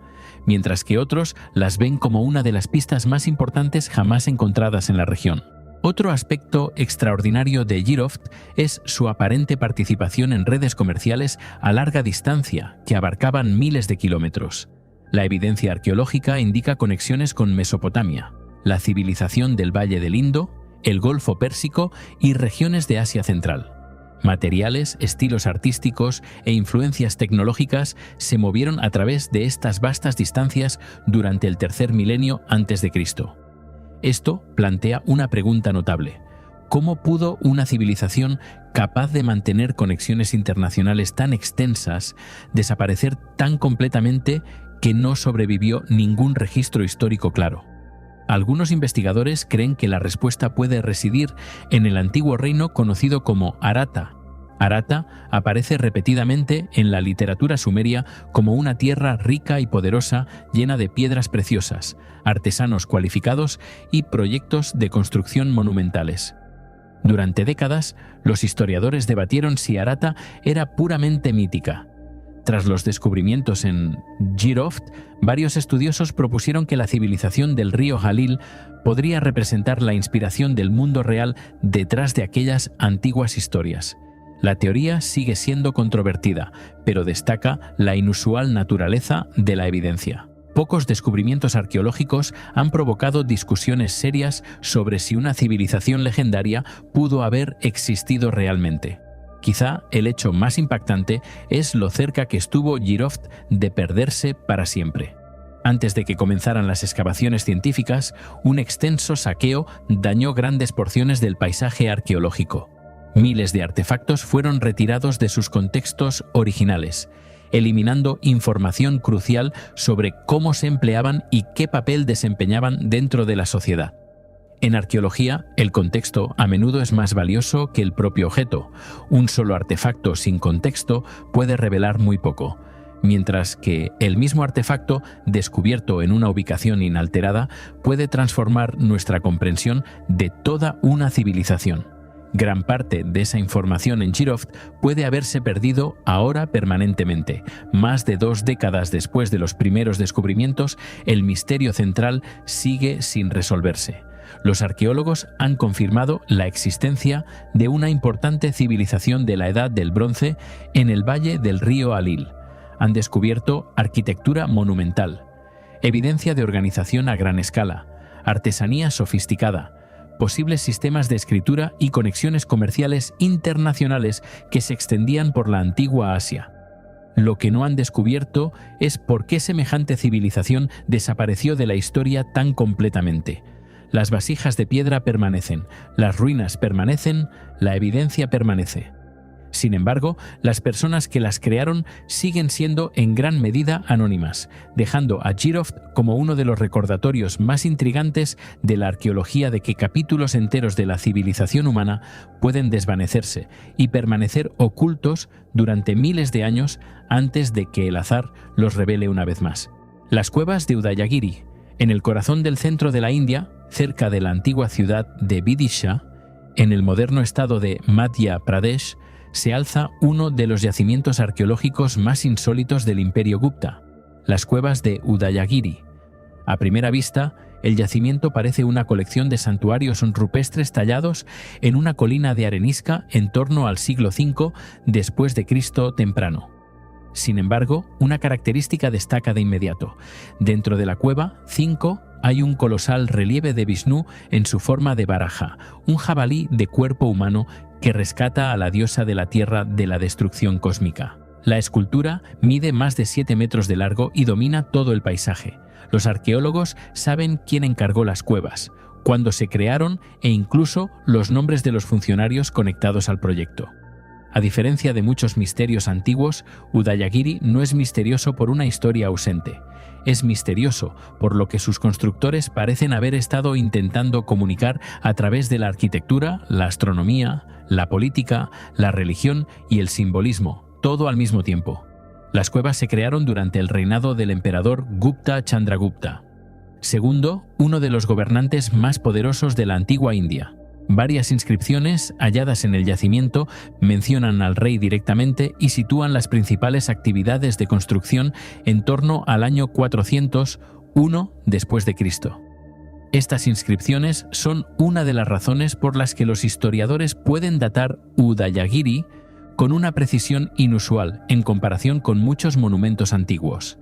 mientras que otros las ven como una de las pistas más importantes jamás encontradas en la región. Otro aspecto extraordinario de Jiroft es su aparente participación en redes comerciales a larga distancia que abarcaban miles de kilómetros. La evidencia arqueológica indica conexiones con Mesopotamia, la civilización del Valle del Indo, el Golfo Pérsico y regiones de Asia Central. Materiales, estilos artísticos e influencias tecnológicas se movieron a través de estas vastas distancias durante el tercer milenio a.C. Esto plantea una pregunta notable. ¿Cómo pudo una civilización capaz de mantener conexiones internacionales tan extensas desaparecer tan completamente que no sobrevivió ningún registro histórico claro? Algunos investigadores creen que la respuesta puede residir en el antiguo reino conocido como Arata. Arata aparece repetidamente en la literatura sumeria como una tierra rica y poderosa llena de piedras preciosas, artesanos cualificados y proyectos de construcción monumentales. Durante décadas, los historiadores debatieron si Arata era puramente mítica. Tras los descubrimientos en Jiroft, varios estudiosos propusieron que la civilización del río Jalil podría representar la inspiración del mundo real detrás de aquellas antiguas historias. La teoría sigue siendo controvertida, pero destaca la inusual naturaleza de la evidencia. Pocos descubrimientos arqueológicos han provocado discusiones serias sobre si una civilización legendaria pudo haber existido realmente. Quizá el hecho más impactante es lo cerca que estuvo Jiroft de perderse para siempre. Antes de que comenzaran las excavaciones científicas, un extenso saqueo dañó grandes porciones del paisaje arqueológico. Miles de artefactos fueron retirados de sus contextos originales, eliminando información crucial sobre cómo se empleaban y qué papel desempeñaban dentro de la sociedad. En arqueología, el contexto a menudo es más valioso que el propio objeto. Un solo artefacto sin contexto puede revelar muy poco, mientras que el mismo artefacto, descubierto en una ubicación inalterada, puede transformar nuestra comprensión de toda una civilización. Gran parte de esa información en Jiroft puede haberse perdido ahora permanentemente. Más de 2 décadas después de los primeros descubrimientos, el misterio central sigue sin resolverse. Los arqueólogos han confirmado la existencia de una importante civilización de la Edad del Bronce en el valle del río Alil. Han descubierto arquitectura monumental, evidencia de organización a gran escala, artesanía sofisticada, posibles sistemas de escritura y conexiones comerciales internacionales que se extendían por la antigua Asia. Lo que no han descubierto es por qué semejante civilización desapareció de la historia tan completamente. Las vasijas de piedra permanecen, las ruinas permanecen, la evidencia permanece. Sin embargo, las personas que las crearon siguen siendo en gran medida anónimas, dejando a Jiroft como uno de los recordatorios más intrigantes de la arqueología de que capítulos enteros de la civilización humana pueden desvanecerse y permanecer ocultos durante miles de años antes de que el azar los revele una vez más. Las cuevas de Udayagiri, en el corazón del centro de la India, cerca de la antigua ciudad de Vidisha, en el moderno estado de Madhya Pradesh, se alza uno de los yacimientos arqueológicos más insólitos del Imperio Gupta, las cuevas de Udayagiri. A primera vista, el yacimiento parece una colección de santuarios rupestres tallados en una colina de arenisca en torno al siglo V después de Cristo temprano. Sin embargo, una característica destaca de inmediato. Dentro de la cueva 5 hay un colosal relieve de Vishnu en su forma de baraja, un jabalí de cuerpo humano que rescata a la diosa de la tierra de la destrucción cósmica. La escultura mide más de 7 metros de largo y domina todo el paisaje. Los arqueólogos saben quién encargó las cuevas, cuándo se crearon e incluso los nombres de los funcionarios conectados al proyecto. A diferencia de muchos misterios antiguos, Udayagiri no es misterioso por una historia ausente. Es misterioso por lo que sus constructores parecen haber estado intentando comunicar a través de la arquitectura, la astronomía, la política, la religión y el simbolismo, todo al mismo tiempo. Las cuevas se crearon durante el reinado del emperador Gupta Chandragupta, segundo, uno de los gobernantes más poderosos de la antigua India. Varias inscripciones halladas en el yacimiento mencionan al rey directamente y sitúan las principales actividades de construcción en torno al año 401 después de Cristo. Estas inscripciones son una de las razones por las que los historiadores pueden datar Udayagiri con una precisión inusual en comparación con muchos monumentos antiguos.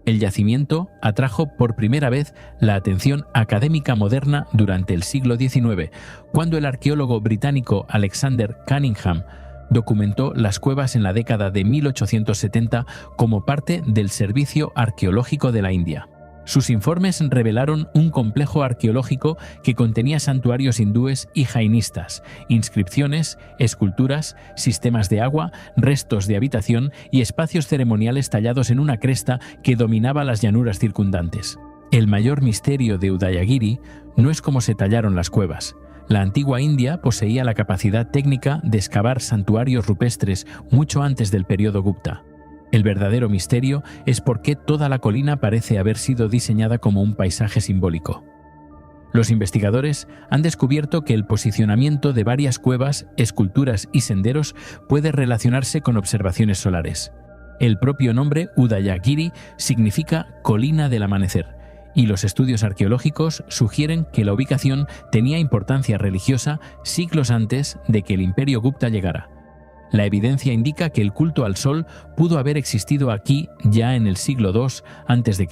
El yacimiento atrajo por primera vez la atención académica moderna durante el siglo XIX, cuando el arqueólogo británico Alexander Cunningham documentó las cuevas en la década de 1870 como parte del Servicio Arqueológico de la India. Sus informes revelaron un complejo arqueológico que contenía santuarios hindúes y jainistas, inscripciones, esculturas, sistemas de agua, restos de habitación y espacios ceremoniales tallados en una cresta que dominaba las llanuras circundantes. El mayor misterio de Udayagiri no es cómo se tallaron las cuevas. La antigua India poseía la capacidad técnica de excavar santuarios rupestres mucho antes del periodo Gupta. El verdadero misterio es por qué toda la colina parece haber sido diseñada como un paisaje simbólico. Los investigadores han descubierto que el posicionamiento de varias cuevas, esculturas y senderos puede relacionarse con observaciones solares. El propio nombre Udayagiri significa colina del amanecer, y los estudios arqueológicos sugieren que la ubicación tenía importancia religiosa siglos antes de que el Imperio Gupta llegara. La evidencia indica que el culto al sol pudo haber existido aquí ya en el siglo II a.C.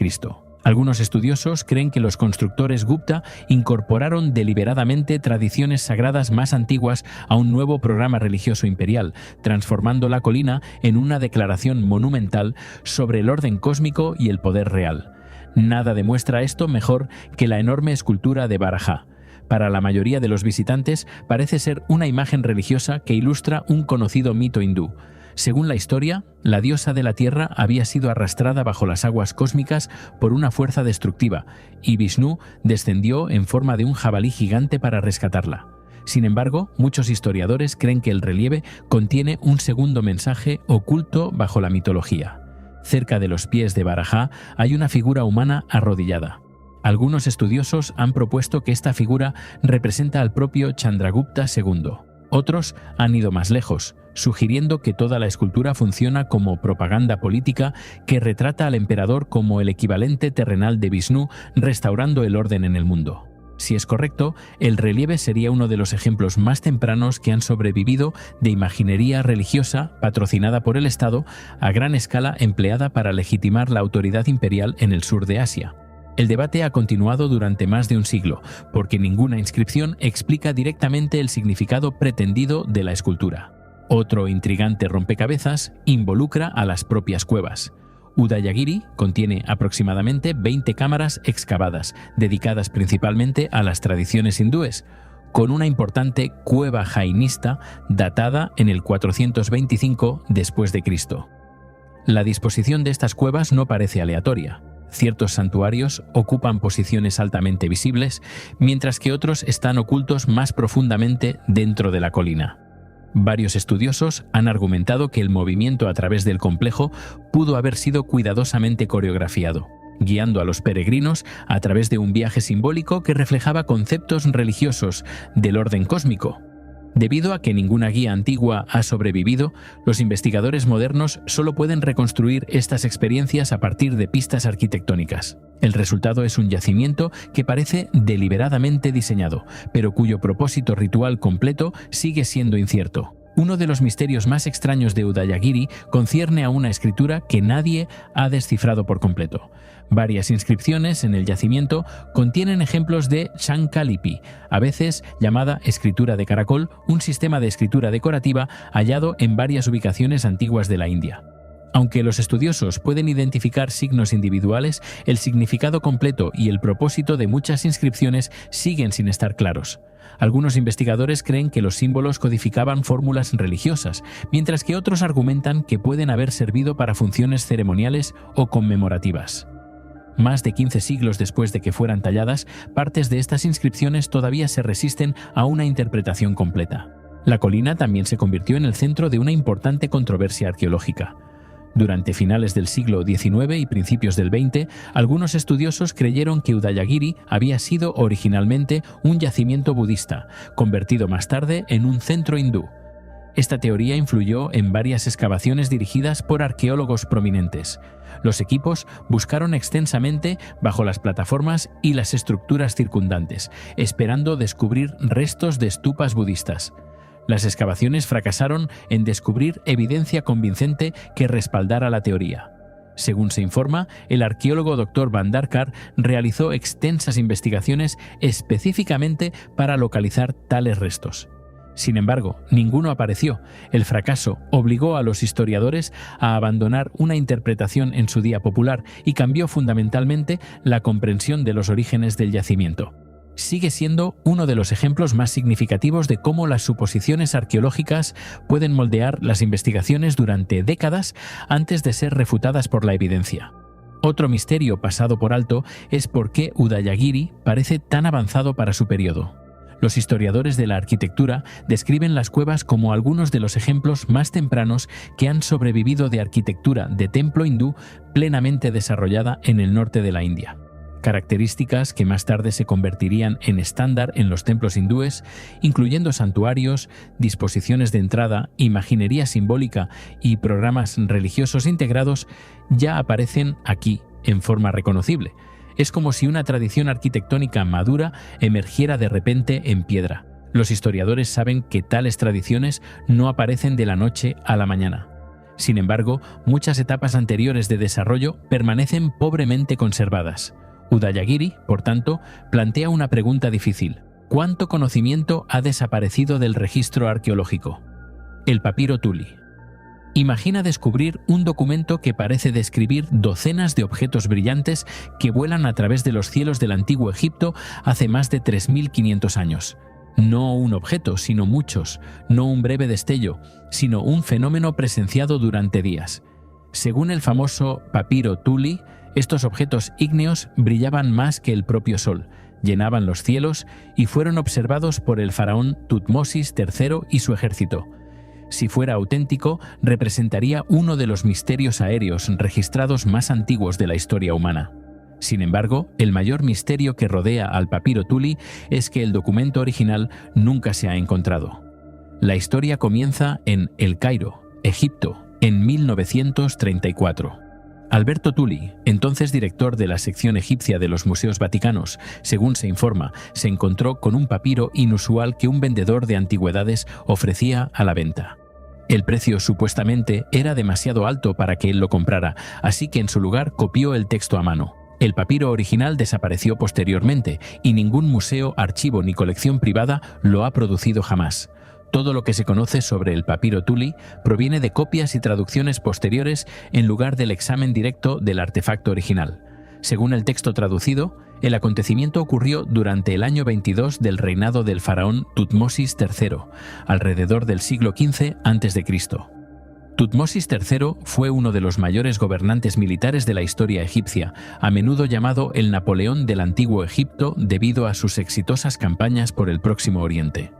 Algunos estudiosos creen que los constructores Gupta incorporaron deliberadamente tradiciones sagradas más antiguas a un nuevo programa religioso imperial, transformando la colina en una declaración monumental sobre el orden cósmico y el poder real. Nada demuestra esto mejor que la enorme escultura de Baraja. Para la mayoría de los visitantes parece ser una imagen religiosa que ilustra un conocido mito hindú. Según la historia, la diosa de la tierra había sido arrastrada bajo las aguas cósmicas por una fuerza destructiva, y Vishnu descendió en forma de un jabalí gigante para rescatarla. Sin embargo, muchos historiadores creen que el relieve contiene un segundo mensaje oculto bajo la mitología. Cerca de los pies de Baraja hay una figura humana arrodillada. Algunos estudiosos han propuesto que esta figura representa al propio Chandragupta II. Otros han ido más lejos, sugiriendo que toda la escultura funciona como propaganda política que retrata al emperador como el equivalente terrenal de Vishnu, restaurando el orden en el mundo. Si es correcto, el relieve sería uno de los ejemplos más tempranos que han sobrevivido de imaginería religiosa patrocinada por el Estado a gran escala empleada para legitimar la autoridad imperial en el sur de Asia. El debate ha continuado durante más de un siglo, porque ninguna inscripción explica directamente el significado pretendido de la escultura. Otro intrigante rompecabezas involucra a las propias cuevas. Udayagiri contiene aproximadamente 20 cámaras excavadas, dedicadas principalmente a las tradiciones hindúes, con una importante cueva jainista datada en el 425 después de Cristo. La disposición de estas cuevas no parece aleatoria. Ciertos santuarios ocupan posiciones altamente visibles, mientras que otros están ocultos más profundamente dentro de la colina. Varios estudiosos han argumentado que el movimiento a través del complejo pudo haber sido cuidadosamente coreografiado, guiando a los peregrinos a través de un viaje simbólico que reflejaba conceptos religiosos del orden cósmico. Debido a que ninguna guía antigua ha sobrevivido, los investigadores modernos solo pueden reconstruir estas experiencias a partir de pistas arquitectónicas. El resultado es un yacimiento que parece deliberadamente diseñado, pero cuyo propósito ritual completo sigue siendo incierto. Uno de los misterios más extraños de Udayagiri concierne a una escritura que nadie ha descifrado por completo. Varias inscripciones en el yacimiento contienen ejemplos de Shankalipi, a veces llamada escritura de caracol, un sistema de escritura decorativa hallado en varias ubicaciones antiguas de la India. Aunque los estudiosos pueden identificar signos individuales, el significado completo y el propósito de muchas inscripciones siguen sin estar claros. Algunos investigadores creen que los símbolos codificaban fórmulas religiosas, mientras que otros argumentan que pueden haber servido para funciones ceremoniales o conmemorativas. Más de 15 siglos después de que fueran talladas, partes de estas inscripciones todavía se resisten a una interpretación completa. La colina también se convirtió en el centro de una importante controversia arqueológica. Durante finales del siglo XIX y principios del XX, algunos estudiosos creyeron que Udayagiri había sido originalmente un yacimiento budista, convertido más tarde en un centro hindú. Esta teoría influyó en varias excavaciones dirigidas por arqueólogos prominentes. Los equipos buscaron extensamente bajo las plataformas y las estructuras circundantes, esperando descubrir restos de stupas budistas. Las excavaciones fracasaron en descubrir evidencia convincente que respaldara la teoría. Según se informa, el arqueólogo Dr. Bhandarkar realizó extensas investigaciones específicamente para localizar tales restos. Sin embargo, ninguno apareció. El fracaso obligó a los historiadores a abandonar una interpretación en su día popular y cambió fundamentalmente la comprensión de los orígenes del yacimiento. Sigue siendo uno de los ejemplos más significativos de cómo las suposiciones arqueológicas pueden moldear las investigaciones durante décadas antes de ser refutadas por la evidencia. Otro misterio pasado por alto es por qué Udayagiri parece tan avanzado para su periodo. Los historiadores de la arquitectura describen las cuevas como algunos de los ejemplos más tempranos que han sobrevivido de arquitectura de templo hindú plenamente desarrollada en el norte de la India. Características que más tarde se convertirían en estándar en los templos hindúes, incluyendo santuarios, disposiciones de entrada, imaginería simbólica y programas religiosos integrados, ya aparecen aquí en forma reconocible. Es como si una tradición arquitectónica madura emergiera de repente en piedra. Los historiadores saben que tales tradiciones no aparecen de la noche a la mañana. Sin embargo, muchas etapas anteriores de desarrollo permanecen pobremente conservadas. Udayagiri, por tanto, plantea una pregunta difícil. ¿Cuánto conocimiento ha desaparecido del registro arqueológico? El papiro Tuli. Imagina descubrir un documento que parece describir docenas de objetos brillantes que vuelan a través de los cielos del antiguo Egipto hace más de 3.500 años. No un objeto, sino muchos, no un breve destello, sino un fenómeno presenciado durante días. Según el famoso papiro Tuli, estos objetos ígneos brillaban más que el propio sol, llenaban los cielos y fueron observados por el faraón Tutmosis III y su ejército. Si fuera auténtico, representaría uno de los misterios aéreos registrados más antiguos de la historia humana. Sin embargo, el mayor misterio que rodea al papiro Tuli es que el documento original nunca se ha encontrado. La historia comienza en El Cairo, Egipto, en 1934. Alberto Tuli, entonces director de la sección egipcia de los Museos Vaticanos, según se informa, se encontró con un papiro inusual que un vendedor de antigüedades ofrecía a la venta. El precio supuestamente era demasiado alto para que él lo comprara, así que en su lugar copió el texto a mano. El papiro original desapareció posteriormente y ningún museo, archivo ni colección privada lo ha producido jamás. Todo lo que se conoce sobre el papiro Tuli proviene de copias y traducciones posteriores en lugar del examen directo del artefacto original. Según el texto traducido, el acontecimiento ocurrió durante el año 22 del reinado del faraón Tutmosis III, alrededor del siglo XV a.C. Tutmosis III fue uno de los mayores gobernantes militares de la historia egipcia, a menudo llamado el Napoleón del Antiguo Egipto debido a sus exitosas campañas por el Próximo Oriente.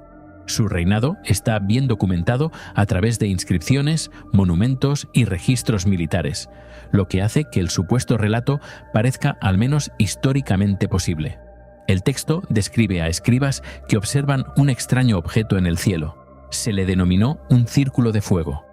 Su reinado está bien documentado a través de inscripciones, monumentos y registros militares, lo que hace que el supuesto relato parezca al menos históricamente posible. El texto describe a escribas que observan un extraño objeto en el cielo. Se le denominó un círculo de fuego.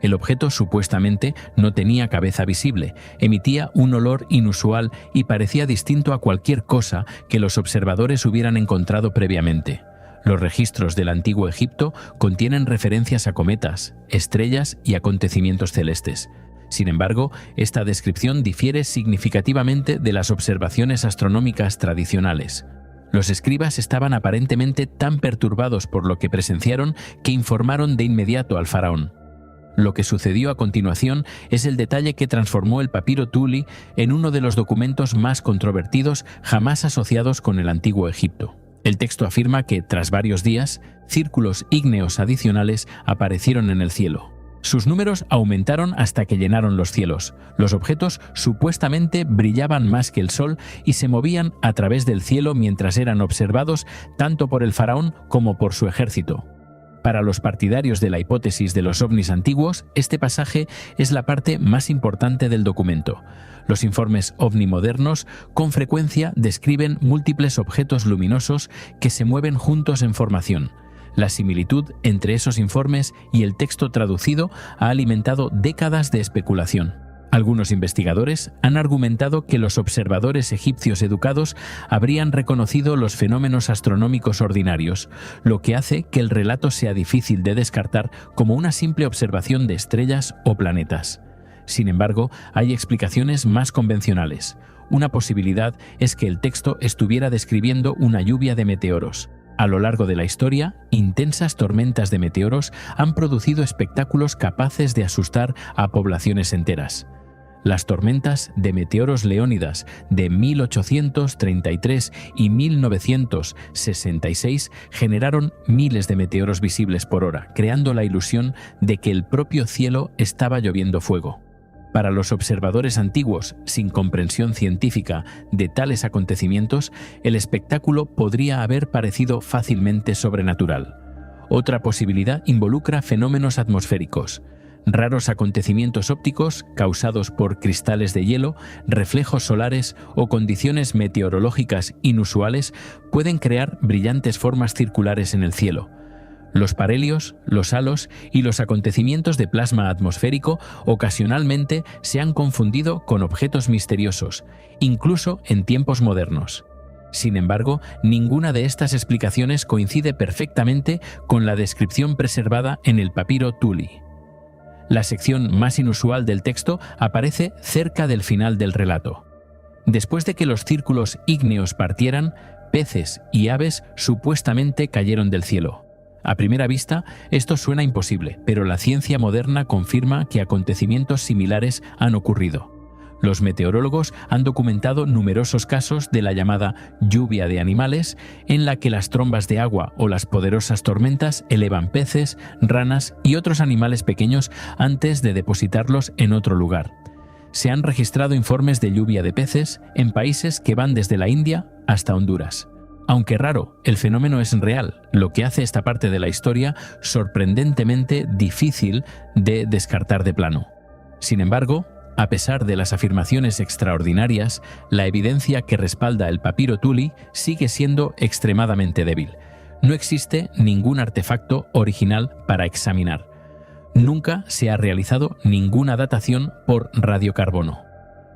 El objeto supuestamente no tenía cabeza visible, emitía un olor inusual y parecía distinto a cualquier cosa que los observadores hubieran encontrado previamente. Los registros del antiguo Egipto contienen referencias a cometas, estrellas y acontecimientos celestes. Sin embargo, esta descripción difiere significativamente de las observaciones astronómicas tradicionales. Los escribas estaban aparentemente tan perturbados por lo que presenciaron que informaron de inmediato al faraón. Lo que sucedió a continuación es el detalle que transformó el papiro Tuli en uno de los documentos más controvertidos jamás asociados con el antiguo Egipto. El texto afirma que, tras varios días, círculos ígneos adicionales aparecieron en el cielo. Sus números aumentaron hasta que llenaron los cielos. Los objetos supuestamente brillaban más que el sol y se movían a través del cielo mientras eran observados tanto por el faraón como por su ejército. Para los partidarios de la hipótesis de los ovnis antiguos, este pasaje es la parte más importante del documento. Los informes ovni modernos con frecuencia describen múltiples objetos luminosos que se mueven juntos en formación. La similitud entre esos informes y el texto traducido ha alimentado décadas de especulación. Algunos investigadores han argumentado que los observadores egipcios educados habrían reconocido los fenómenos astronómicos ordinarios, lo que hace que el relato sea difícil de descartar como una simple observación de estrellas o planetas. Sin embargo, hay explicaciones más convencionales. Una posibilidad es que el texto estuviera describiendo una lluvia de meteoros. A lo largo de la historia, intensas tormentas de meteoros han producido espectáculos capaces de asustar a poblaciones enteras. Las tormentas de meteoros leónidas de 1833 y 1966 generaron miles de meteoros visibles por hora, creando la ilusión de que el propio cielo estaba lloviendo fuego. Para los observadores antiguos, sin comprensión científica de tales acontecimientos, el espectáculo podría haber parecido fácilmente sobrenatural. Otra posibilidad involucra fenómenos atmosféricos. Raros acontecimientos ópticos causados por cristales de hielo, reflejos solares o condiciones meteorológicas inusuales pueden crear brillantes formas circulares en el cielo. Los parhelios, los halos y los acontecimientos de plasma atmosférico ocasionalmente se han confundido con objetos misteriosos, incluso en tiempos modernos. Sin embargo, ninguna de estas explicaciones coincide perfectamente con la descripción preservada en el papiro Thule. La sección más inusual del texto aparece cerca del final del relato. Después de que los círculos ígneos partieran, peces y aves supuestamente cayeron del cielo. A primera vista, esto suena imposible, pero la ciencia moderna confirma que acontecimientos similares han ocurrido. Los meteorólogos han documentado numerosos casos de la llamada lluvia de animales, en la que las trombas de agua o las poderosas tormentas elevan peces, ranas y otros animales pequeños antes de depositarlos en otro lugar. Se han registrado informes de lluvia de peces en países que van desde la India hasta Honduras. Aunque raro, el fenómeno es real, lo que hace esta parte de la historia sorprendentemente difícil de descartar de plano. Sin embargo, a pesar de las afirmaciones extraordinarias, la evidencia que respalda el papiro Thule sigue siendo extremadamente débil. No existe ningún artefacto original para examinar. Nunca se ha realizado ninguna datación por radiocarbono.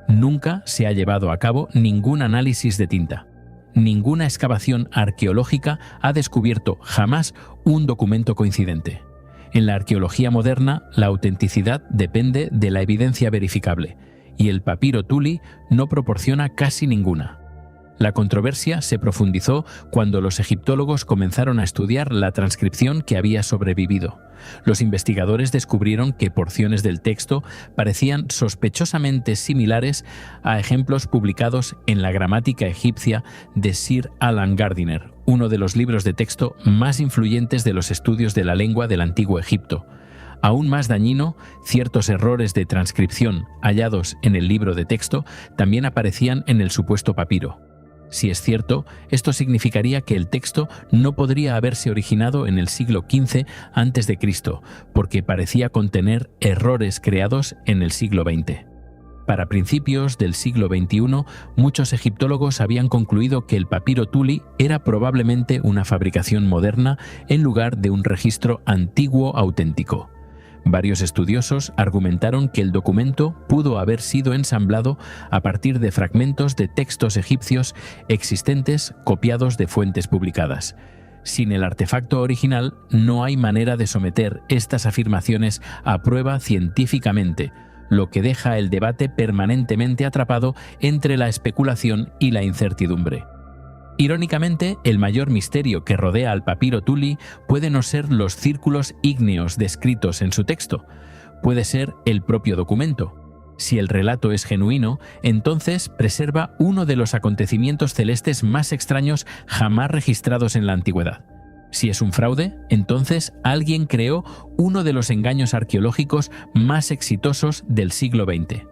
Nunca se ha llevado a cabo ningún análisis de tinta. Ninguna excavación arqueológica ha descubierto jamás un documento coincidente. En la arqueología moderna, la autenticidad depende de la evidencia verificable, y el papiro Thule no proporciona casi ninguna. La controversia se profundizó cuando los egiptólogos comenzaron a estudiar la transcripción que había sobrevivido. Los investigadores descubrieron que porciones del texto parecían sospechosamente similares a ejemplos publicados en la gramática egipcia de Sir Alan Gardiner, uno de los libros de texto más influyentes de los estudios de la lengua del Antiguo Egipto. Aún más dañino, ciertos errores de transcripción hallados en el libro de texto también aparecían en el supuesto papiro. Si es cierto, esto significaría que el texto no podría haberse originado en el siglo XV a.C., porque parecía contener errores creados en el siglo XX. Para principios del siglo XXI, muchos egiptólogos habían concluido que el papiro Thule era probablemente una fabricación moderna en lugar de un registro antiguo auténtico. Varios estudiosos argumentaron que el documento pudo haber sido ensamblado a partir de fragmentos de textos egipcios existentes copiados de fuentes publicadas. Sin el artefacto original, no hay manera de someter estas afirmaciones a prueba científicamente, lo que deja el debate permanentemente atrapado entre la especulación y la incertidumbre. Irónicamente, el mayor misterio que rodea al papiro Thule puede no ser los círculos ígneos descritos en su texto, puede ser el propio documento. Si el relato es genuino, entonces preserva uno de los acontecimientos celestes más extraños jamás registrados en la antigüedad. Si es un fraude, entonces alguien creó uno de los engaños arqueológicos más exitosos del siglo XX.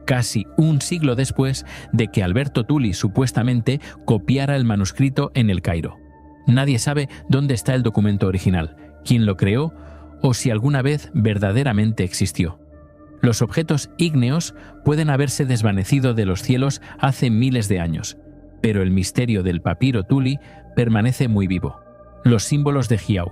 Casi un siglo después de que Alberto Thule supuestamente copiara el manuscrito en El Cairo. Nadie sabe dónde está el documento original, quién lo creó o si alguna vez verdaderamente existió. Los objetos ígneos pueden haberse desvanecido de los cielos hace miles de años, pero el misterio del papiro Thule permanece muy vivo. Los símbolos de Giau.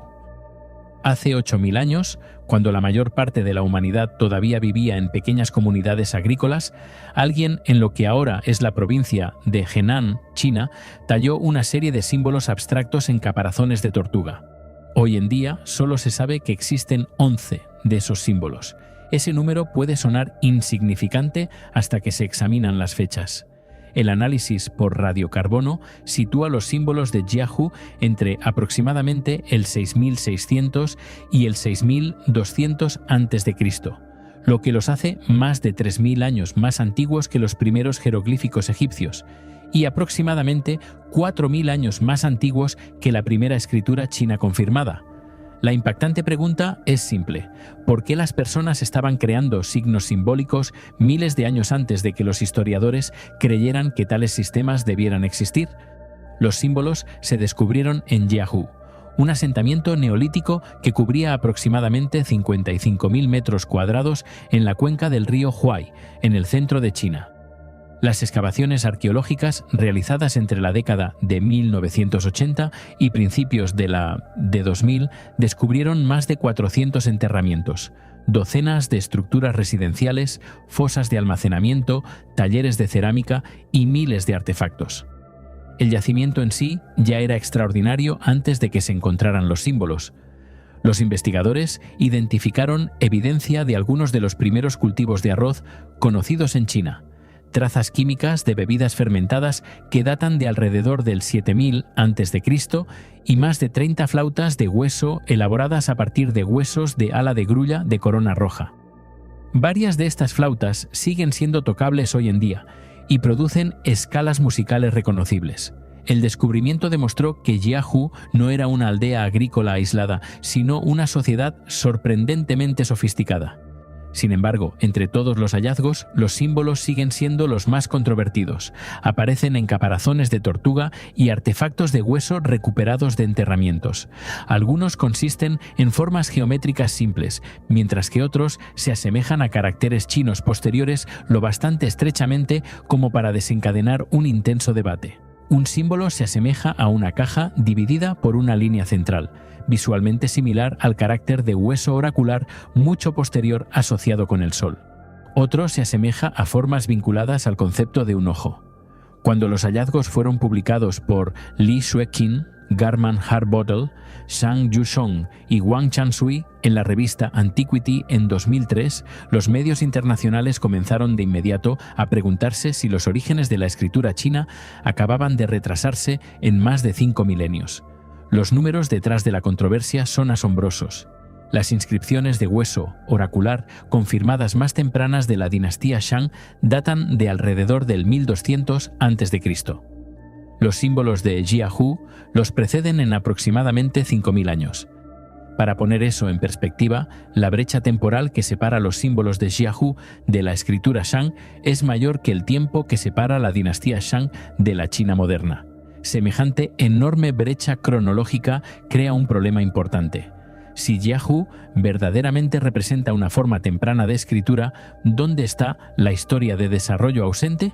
Hace 8.000 años, cuando la mayor parte de la humanidad todavía vivía en pequeñas comunidades agrícolas, alguien en lo que ahora es la provincia de Henan, China, talló una serie de símbolos abstractos en caparazones de tortuga. Hoy en día solo se sabe que existen 11 de esos símbolos. Ese número puede sonar insignificante hasta que se examinan las fechas. El análisis por radiocarbono sitúa los símbolos de Jiahu entre aproximadamente el 6600 y el 6200 a.C., lo que los hace más de 3000 años más antiguos que los primeros jeroglíficos egipcios y aproximadamente 4000 años más antiguos que la primera escritura china confirmada. La impactante pregunta es simple: ¿por qué las personas estaban creando signos simbólicos miles de años antes de que los historiadores creyeran que tales sistemas debieran existir? Los símbolos se descubrieron en Jiahu, un asentamiento neolítico que cubría aproximadamente 55.000 metros cuadrados en la cuenca del río Huai, en el centro de China. Las excavaciones arqueológicas realizadas entre la década de 1980 y principios de 2000 descubrieron más de 400 enterramientos, docenas de estructuras residenciales, fosas de almacenamiento, talleres de cerámica y miles de artefactos. El yacimiento en sí ya era extraordinario antes de que se encontraran los símbolos. Los investigadores identificaron evidencia de algunos de los primeros cultivos de arroz conocidos en China, trazas químicas de bebidas fermentadas que datan de alrededor del 7000 a.C. y más de 30 flautas de hueso elaboradas a partir de huesos de ala de grulla de corona roja. Varias de estas flautas siguen siendo tocables hoy en día y producen escalas musicales reconocibles. El descubrimiento demostró que Jiahu no era una aldea agrícola aislada, sino una sociedad sorprendentemente sofisticada. Sin embargo, entre todos los hallazgos, los símbolos siguen siendo los más controvertidos. Aparecen en caparazones de tortuga y artefactos de hueso recuperados de enterramientos. Algunos consisten en formas geométricas simples, mientras que otros se asemejan a caracteres chinos posteriores lo bastante estrechamente como para desencadenar un intenso debate. Un símbolo se asemeja a una caja dividida por una línea central, visualmente similar al carácter de hueso oracular mucho posterior asociado con el sol. Otro se asemeja a formas vinculadas al concepto de un ojo. Cuando los hallazgos fueron publicados por Li Xueqin, Garman Harbottle, Zhang Yushong y Wang Chanshui en la revista Antiquity en 2003, los medios internacionales comenzaron de inmediato a preguntarse si los orígenes de la escritura china acababan de retrasarse en más de 5 milenios. Los números detrás de la controversia son asombrosos. Las inscripciones de hueso oracular confirmadas más tempranas de la dinastía Shang datan de alrededor del 1200 a.C. Los símbolos de Jiahu los preceden en aproximadamente 5000 años. Para poner eso en perspectiva, la brecha temporal que separa los símbolos de Jiahu de la escritura Shang es mayor que el tiempo que separa la dinastía Shang de la China moderna. Semejante enorme brecha cronológica crea un problema importante. Si Jiahu verdaderamente representa una forma temprana de escritura, ¿dónde está la historia de desarrollo ausente?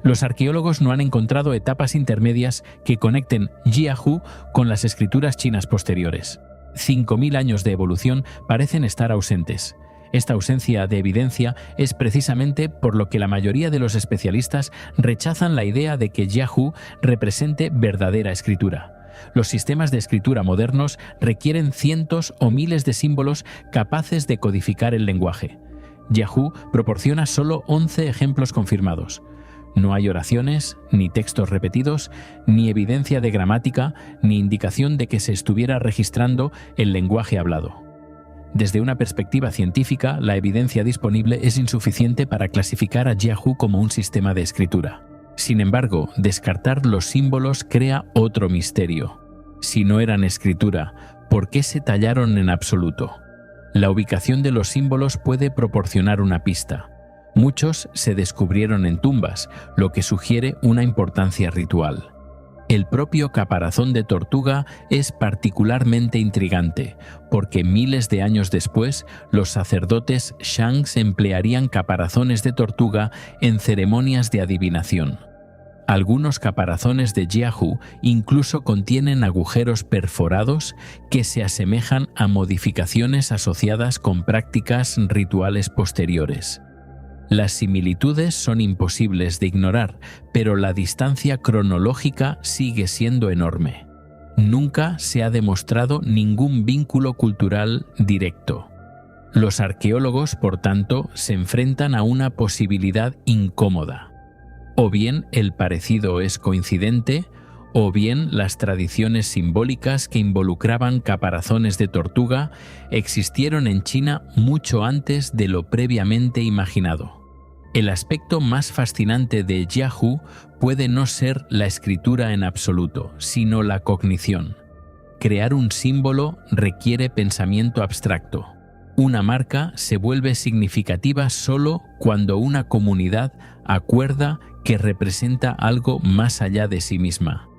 Los arqueólogos no han encontrado etapas intermedias que conecten Jiahu con las escrituras chinas posteriores. 5000 años de evolución parecen estar ausentes. Esta ausencia de evidencia es precisamente por lo que la mayoría de los especialistas rechazan la idea de que Jiahu represente verdadera escritura. Los sistemas de escritura modernos requieren cientos o miles de símbolos capaces de codificar el lenguaje. Jiahu proporciona solo 11 ejemplos confirmados. No hay oraciones, ni textos repetidos, ni evidencia de gramática, ni indicación de que se estuviera registrando el lenguaje hablado. Desde una perspectiva científica, la evidencia disponible es insuficiente para clasificar a Jiahu como un sistema de escritura. Sin embargo, descartar los símbolos crea otro misterio. Si no eran escritura, ¿por qué se tallaron en absoluto? La ubicación de los símbolos puede proporcionar una pista. Muchos se descubrieron en tumbas, lo que sugiere una importancia ritual. El propio caparazón de tortuga es particularmente intrigante, porque miles de años después, los sacerdotes Shangs emplearían caparazones de tortuga en ceremonias de adivinación. Algunos caparazones de Jiahu incluso contienen agujeros perforados que se asemejan a modificaciones asociadas con prácticas rituales posteriores. Las similitudes son imposibles de ignorar, pero la distancia cronológica sigue siendo enorme. Nunca se ha demostrado ningún vínculo cultural directo. Los arqueólogos, por tanto, se enfrentan a una posibilidad incómoda. O bien el parecido es coincidente, o bien las tradiciones simbólicas que involucraban caparazones de tortuga existieron en China mucho antes de lo previamente imaginado. El aspecto más fascinante de Jiahu puede no ser la escritura en absoluto, sino la cognición. Crear un símbolo requiere pensamiento abstracto. Una marca se vuelve significativa solo cuando una comunidad acuerda que representa algo más allá de sí misma.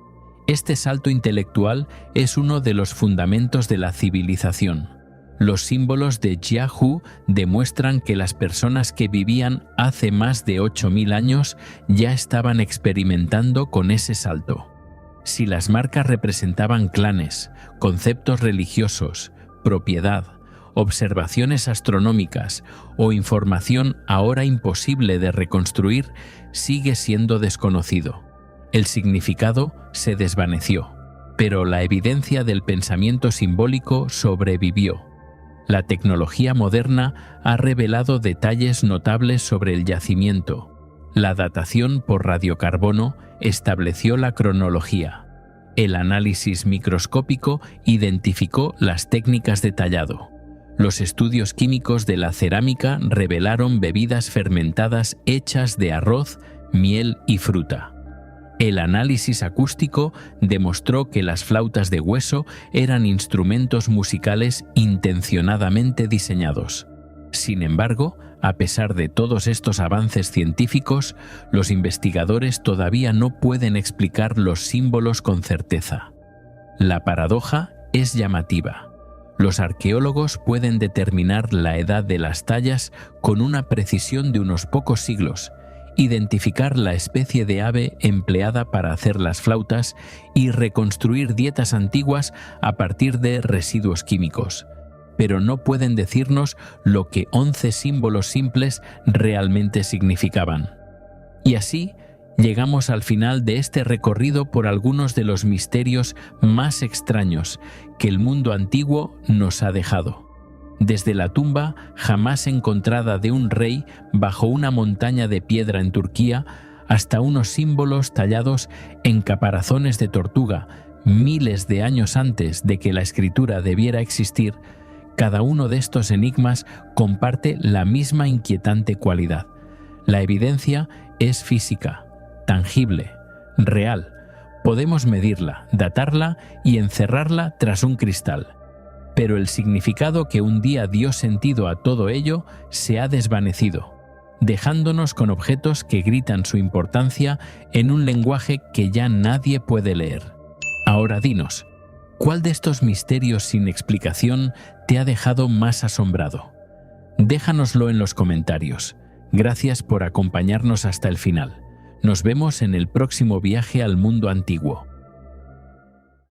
Este salto intelectual es uno de los fundamentos de la civilización. Los símbolos de Jiahu demuestran que las personas que vivían hace más de 8000 años ya estaban experimentando con ese salto. Si las marcas representaban clanes, conceptos religiosos, propiedad, observaciones astronómicas o información ahora imposible de reconstruir, sigue siendo desconocido. El significado se desvaneció, pero la evidencia del pensamiento simbólico sobrevivió. La tecnología moderna ha revelado detalles notables sobre el yacimiento. La datación por radiocarbono estableció la cronología. El análisis microscópico identificó las técnicas de tallado. Los estudios químicos de la cerámica revelaron bebidas fermentadas hechas de arroz, miel y fruta. El análisis acústico demostró que las flautas de hueso eran instrumentos musicales intencionadamente diseñados. Sin embargo, a pesar de todos estos avances científicos, los investigadores todavía no pueden explicar los símbolos con certeza. La paradoja es llamativa. Los arqueólogos pueden determinar la edad de las tallas con una precisión de unos pocos siglos, identificar la especie de ave empleada para hacer las flautas y reconstruir dietas antiguas a partir de residuos químicos. Pero no pueden decirnos lo que 11 símbolos simples realmente significaban. Y así llegamos al final de este recorrido por algunos de los misterios más extraños que el mundo antiguo nos ha dejado. Desde la tumba jamás encontrada de un rey bajo una montaña de piedra en Turquía, hasta unos símbolos tallados en caparazones de tortuga miles de años antes de que la escritura debiera existir, cada uno de estos enigmas comparte la misma inquietante cualidad. La evidencia es física, tangible, real. Podemos medirla, datarla y encerrarla tras un cristal. Pero el significado que un día dio sentido a todo ello se ha desvanecido, dejándonos con objetos que gritan su importancia en un lenguaje que ya nadie puede leer. Ahora dinos, ¿cuál de estos misterios sin explicación te ha dejado más asombrado? Déjanoslo en los comentarios. Gracias por acompañarnos hasta el final. Nos vemos en el próximo viaje al mundo antiguo.